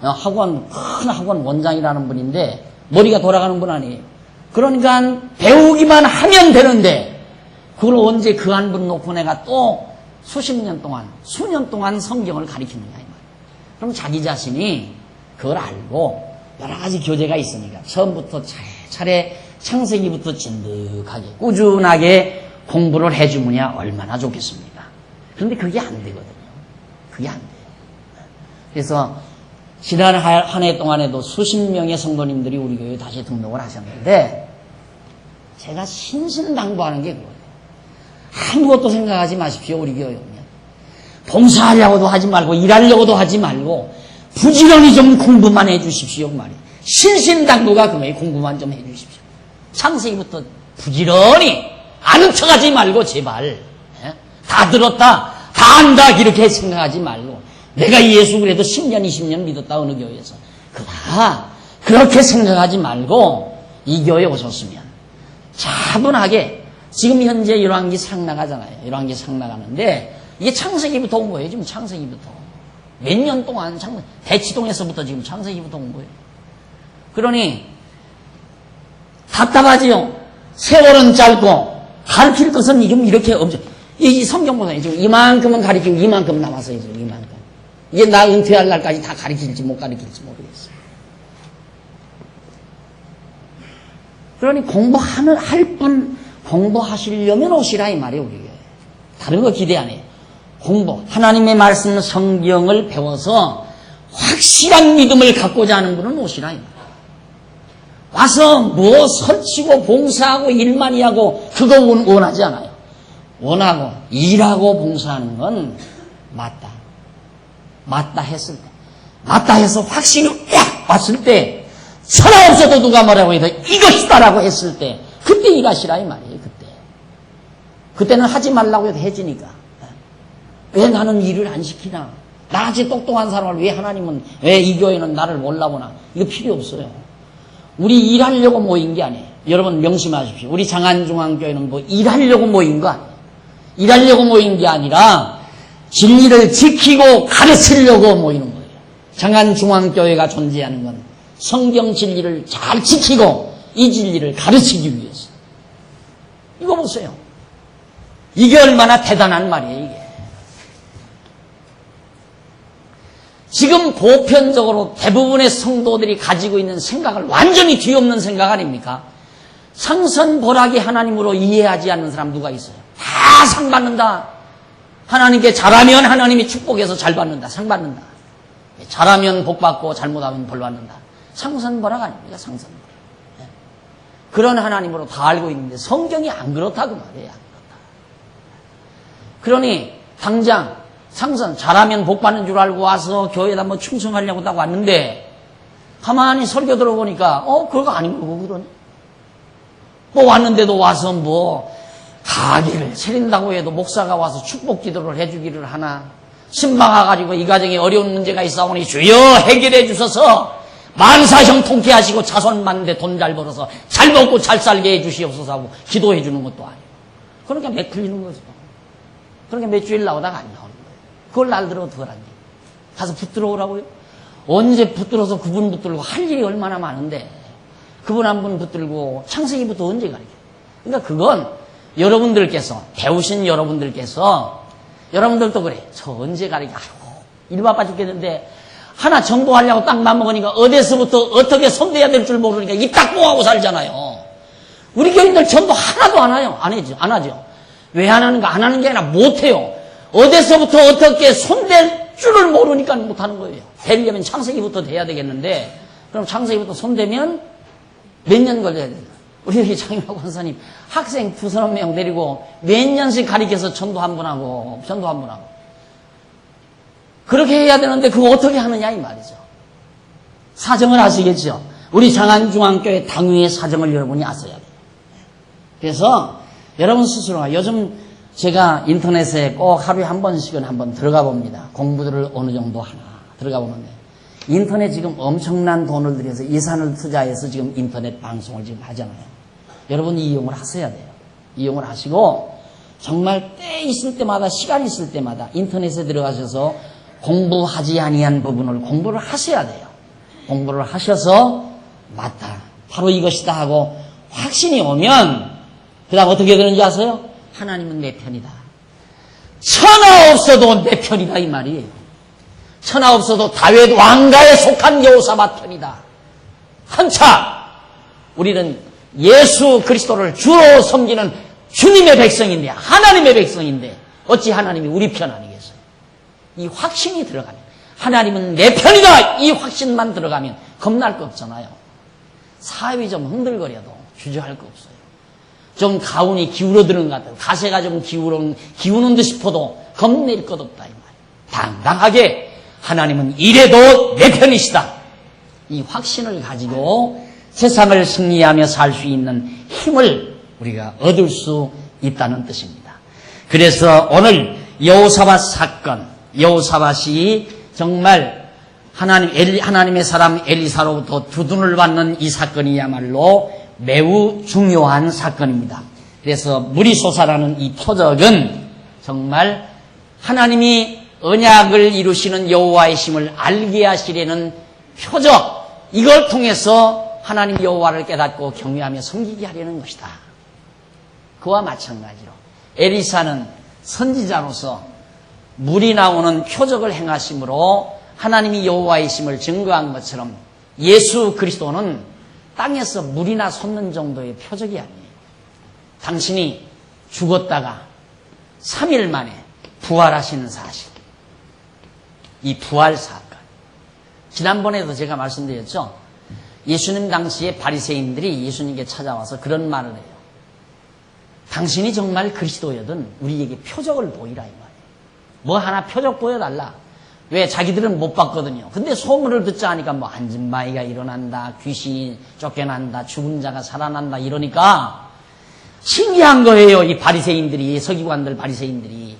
[SPEAKER 1] 학원 원장이라는 분인데 머리가 돌아가는 분 아니에요. 그러니까 배우기만 하면 되는데 그걸 언제 그 한 분 놓고 내가 또 수년 동안 성경을 가리키느냐 이 말이에요. 그럼 자기 자신이 그걸 알고 여러 가지 교재가 있으니까 처음부터 차례차례 창세기부터 진득하게 꾸준하게 공부를 해주느냐 얼마나 좋겠습니까? 그런데 그게 안 되거든요. 그게 안 돼요. 그래서 지난 한 해 동안에도 수십 명의 성도님들이 우리 교회에 다시 등록을 하셨는데 제가 신신당부하는 게 그거예요. 아무것도 생각하지 마십시오. 우리 교회 오면 봉사하려고도 하지 말고 일하려고도 하지 말고 부지런히 좀 공부만 해 주십시오 말이에요. 신신당부가 그거예요. 공부만 좀 해 주십시오. 창세기부터 부지런히 아는 척하지 말고 제발 다 들었다 다 안다 이렇게 생각하지 말고 내가 예수 그래도 10년 20년 믿었다 어느 교회에서 그렇게 생각하지 말고 이 교회에 오셨으면 차분하게 지금 현재 열왕기 상 나가잖아요. 열왕기 상 나가는데 이게 창세기부터 온 거예요. 지금 창세기부터 몇 년 동안 대치동에서부터 지금 창세기부터 온 거예요. 그러니 답답하지요. 세월은 짧고 가르칠 것은 지금 이렇게 엄청 이 성경 보세요. 지금 이만큼은 가르치고 이만큼 남았어요. 지금 이만큼. 이게 나 은퇴할 날까지 다 가르칠지 못 가르칠지 모르겠어요. 그러니 할 분 공부하시려면 오시라 이 말이에요. 우리 교회. 다른 거 기대 안 해요. 공부 하나님의 말씀 성경을 배워서 확실한 믿음을 갖고자 하는 분은 오시라 이 말이에요. 와서 설치고 봉사하고 일만이 하고 그거 원하지 않아요. 원하고 일하고 봉사하는 건 맞다 했을 때 맞다 해서 확신이 딱 왔을 때 천하 없어도 누가 뭐라고 해도 이것이다라고 했을 때 그때 일하시라 이 말이에요. 그때는 하지 말라고 해도 해지니까 왜 나는 일을 안 시키나 나같이 똑똑한 사람을 왜 하나님은 왜 이 교회는 나를 몰라보나 이거 필요 없어요. 우리 일하려고 모인 게 아니에요. 여러분 명심하십시오. 우리 장안중앙교회는 일하려고 모인 거 아니에요. 일하려고 모인 게 아니라 진리를 지키고 가르치려고 모이는 거예요. 장안중앙교회가 존재하는 건 성경 진리를 잘 지키고 이 진리를 가르치기 위해서. 이거 보세요. 이게 얼마나 대단한 말이에요, 이게. 지금 보편적으로 대부분의 성도들이 가지고 있는 생각을 완전히 뒤엎는 생각 아닙니까? 상선벌하게 하나님으로 이해하지 않는 사람 누가 있어요? 다 상 받는다. 하나님께 잘하면 하나님이 축복해서 잘 받는다. 상 받는다. 잘하면 복 받고 잘못하면 벌 받는다. 상선벌학 아닙니까? 상선벌학. 그런 하나님으로 다 알고 있는데 성경이 안 그렇다고 말이에요. 안 그렇다. 그러니 당장 상선 잘하면 복 받는 줄 알고 와서 교회에다 충성하려고 딱 왔는데 가만히 설교 들어보니까 그거 아닌 거고 그러네. 왔는데도 와서 가게를 차린다고 해도 목사가 와서 축복 기도를 해주기를 하나. 신방 와가지고 이 가정에 어려운 문제가 있사오니 주여 해결해 주셔서 만사형 통쾌 하시고 자손 많은데 돈 잘 벌어서 잘 먹고 잘 살게 해주시옵소서 하고 기도해 주는 것도 아니고. 그러니까 매 풀리는 거죠. 그러니까 몇 주일 나오다가 안 나오는 거예요. 그걸 날들어 어떡하란지. 가서 붙들어 오라고요? 언제 붙들어서 그분 붙들고 할 일이 얼마나 많은데 그분 한 분 붙들고 창세기부터 언제 가르쳐요? 그러니까 그건 여러분들께서 배우신 여러분들도 그래. 저 언제 가르쳐? 아이고 일 바빠 죽겠는데 하나 전도하려고 딱 맘먹으니까 어디서부터 어떻게 손대야 될 줄 모르니까 입 딱 뽀하고 살잖아요. 우리 교인들 전도 하나도 안 해요. 안 하죠. 왜 안 하는가? 안 하는 게 아니라 못해요. 어디서부터 어떻게 손댈 줄을 모르니까 못하는 거예요. 되려면 창세기부터 돼야 되겠는데 그럼 창세기부터 손대면 몇 년 걸려야 돼요. 우리 여기 장임학 권사님 학생 2-3명 데리고 몇 년씩 가르쳐서 전도 한 번 하고 그렇게 해야 되는데 그거 어떻게 하느냐 이 말이죠. 사정을 아시겠죠? 우리 장안중앙교회 당위의 사정을 여러분이 아셔야 돼요. 그래서 여러분 스스로가 요즘 제가 인터넷에 꼭 하루에 한 번씩은 한번 들어가 봅니다. 공부들을 어느 정도 하나 들어가 보는데 인터넷 지금 엄청난 돈을 들여서 예산을 투자해서 지금 인터넷 방송을 지금 하잖아요. 여러분 이용을 하셔야 돼요. 이용을 하시고 정말 때 있을 때마다 시간 있을 때마다 인터넷에 들어가셔서 공부하지 아니한 부분을 공부를 하셔야 돼요. 공부를 하셔서 맞다. 바로 이것이다 하고 확신이 오면 그 다음 어떻게 되는지 아세요? 하나님은 내 편이다. 천하 없어도 내 편이다 이 말이에요. 천하 없어도 다윗 왕가에 속한 여호사밧 편이다. 한차 우리는 예수 그리스도를 주로 섬기는 주님의 백성인데 하나님의 백성인데 어찌 하나님이 우리 편 아니겠어요? 이 확신이 들어가면 하나님은 내 편이다 이 확신만 들어가면 겁날 거 없잖아요. 사업이 좀 흔들거려도 주저할 거 없어요. 좀 가운이 기울어드는 것 같아요. 가세가 좀 기우는 듯 싶어도 겁낼 것 없다 이 말이에요. 당당하게 하나님은 이래도 내 편이시다. 이 확신을 가지고 세상을 승리하며 살 수 있는 힘을 우리가 얻을 수 있다는 뜻입니다. 그래서 오늘 여호사밧 사건, 여호사밧이 정말 하나님의 사람 엘리사로부터 두둔을 받는 이 사건이야말로 매우 중요한 사건입니다. 그래서 물이 솟아나는 이 표적은 정말 하나님이 언약을 이루시는 여호와의 힘을 알게 하시려는 표적, 이걸 통해서 하나님 여호와를 깨닫고 경외하며 섬기게 하려는 것이다. 그와 마찬가지로 엘리사는 선지자로서 물이 나오는 표적을 행하심으로 하나님이 여호와의 힘을 증거한 것처럼 예수 그리스도는 땅에서 물이나 솟는 정도의 표적이 아니에요. 당신이 죽었다가 3일 만에 부활하시는 사실. 이 부활 사건. 지난번에도 제가 말씀드렸죠. 예수님 당시에 바리새인들이 예수님께 찾아와서 그런 말을 해요. 당신이 정말 그리스도여든 우리에게 표적을 보이라 이 말이에요. 뭐 하나 표적 보여달라. 왜? 자기들은 못 봤거든요. 근데 소문을 듣자 하니까 뭐 안진마이가 일어난다, 귀신이 쫓겨난다, 죽은 자가 살아난다 이러니까 신기한 거예요. 이 바리새인들이, 서기관들 바리새인들이.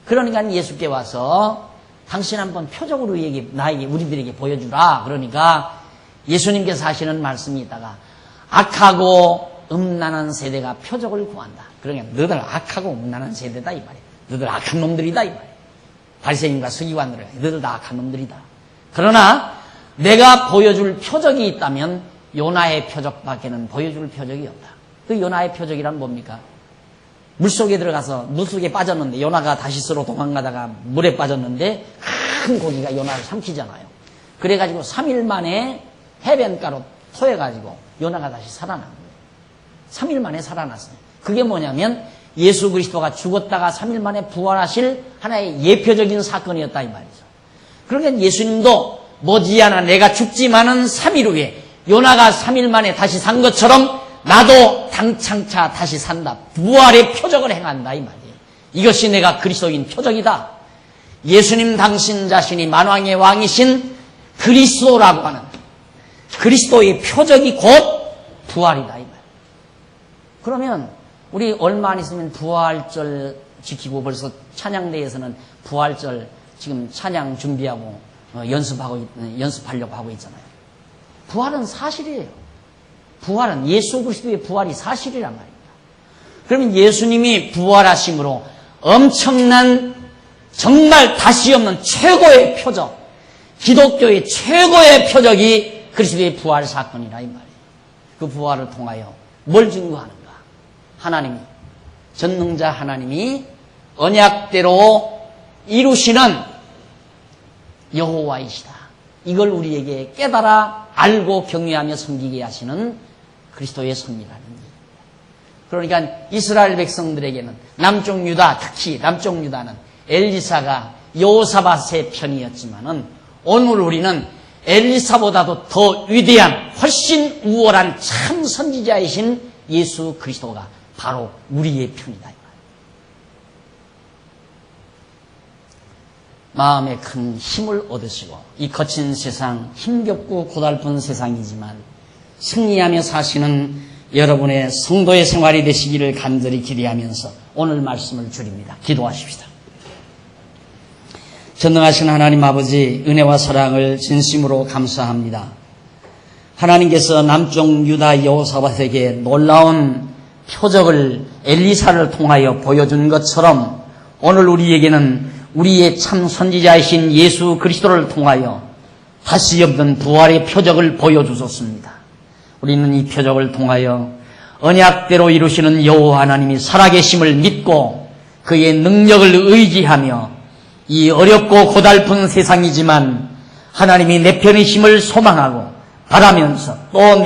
[SPEAKER 1] 그러니까 예수께 와서 당신 한번 표적으로 나에게 우리들에게 보여주라. 그러니까 예수님께서 하시는 말씀이 있다가 악하고 음란한 세대가 표적을 구한다. 그러니까 너들 악하고 음란한 세대다 이 말이에요. 너들 악한 놈들이다 이 말이에요. 바리새인과 서기관들은 너들 다 악한 놈들이다. 그러나 내가 보여줄 표적이 있다면 요나의 표적밖에는 보여줄 표적이 없다. 그 요나의 표적이란 뭡니까? 물속에 들어가서 물속에 빠졌는데 요나가 다시스로 도망가다가 물에 빠졌는데 큰 고기가 요나를 삼키잖아요. 그래가지고 3일 만에 해변가로 토해가지고 요나가 다시 살아난 거예요. 3일 만에 살아났어요. 그게 뭐냐면 예수 그리스도가 죽었다가 3일 만에 부활하실 하나의 예표적인 사건이었다 이 말이죠. 그러니까 예수님도 머지않아 내가 죽지만은 3일 후에 요나가 3일 만에 다시 산 것처럼 나도 당창차 다시 산다. 부활의 표적을 행한다 이 말이에요. 이것이 내가 그리스도인 표적이다. 예수님 당신 자신이 만왕의 왕이신 그리스도라고 하는 그리스도의 표적이 곧 부활이다 이 말이에요. 그러면 우리 얼마 안 있으면 부활절 지키고 벌써 찬양대에서는 부활절 지금 찬양 준비하고 연습하려고 하고 있잖아요. 부활은 사실이에요. 부활은 예수 그리스도의 부활이 사실이란 말입니다. 그러면 예수님이 부활하심으로 엄청난 정말 다시 없는 최고의 표적, 기독교의 최고의 표적이 그리스도의 부활 사건이라 이 말이에요. 그 부활을 통하여 뭘 증거하는가? 하나님이, 전능자 하나님이 언약대로 이루시는 여호와이시다. 이걸 우리에게 깨달아 알고 경외하며 섬기게 하시는 그리스도의 섭리라는 얘기입니다. 그러니까 이스라엘 백성들에게는 남쪽 유다, 특히 남쪽 유다는 엘리사가 여호사밧의 편이었지만은 오늘 우리는 엘리사보다도 더 위대한 훨씬 우월한 참 선지자이신 예수 그리스도가 바로 우리의 편이다. 마음에 큰 힘을 얻으시고 이 거친 세상, 힘겹고 고달픈 세상이지만 승리하며 사시는 여러분의 성도의 생활이 되시기를 간절히 기대하면서 오늘 말씀을 줄입니다. 기도하십시다. 전능하신 하나님 아버지, 은혜와 사랑을 진심으로 감사합니다. 하나님께서 남쪽 유다 여호사밧에게 놀라운 표적을 엘리사를 통하여 보여준 것처럼 오늘 우리에게는 우리의 참 선지자이신 예수 그리스도를 통하여 다시 없는 부활의 표적을 보여주셨습니다. 우리는 이 표적을 통하여 언약대로 이루시는 여호와 하나님이 살아계심을 믿고 그의 능력을 의지하며 이 어렵고 고달픈 세상이지만 하나님이 내 편이심을 소망하고 바라면서 또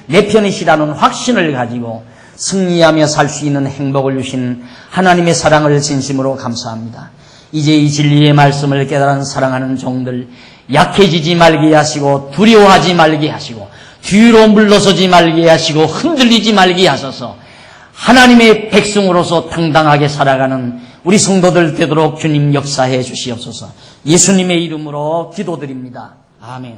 [SPEAKER 1] 내 편이시라는 확신을 가지고 승리하며 살 수 있는 행복을 주신 하나님의 사랑을 진심으로 감사합니다. 이제 이 진리의 말씀을 깨달은 사랑하는 종들 약해지지 말게 하시고 두려워하지 말게 하시고 뒤로 물러서지 말게 하시고 흔들리지 말게 하소서. 하나님의 백성으로서 당당하게 살아가는 우리 성도들 되도록 주님 역사해 주시옵소서. 예수님의 이름으로 기도드립니다. 아멘.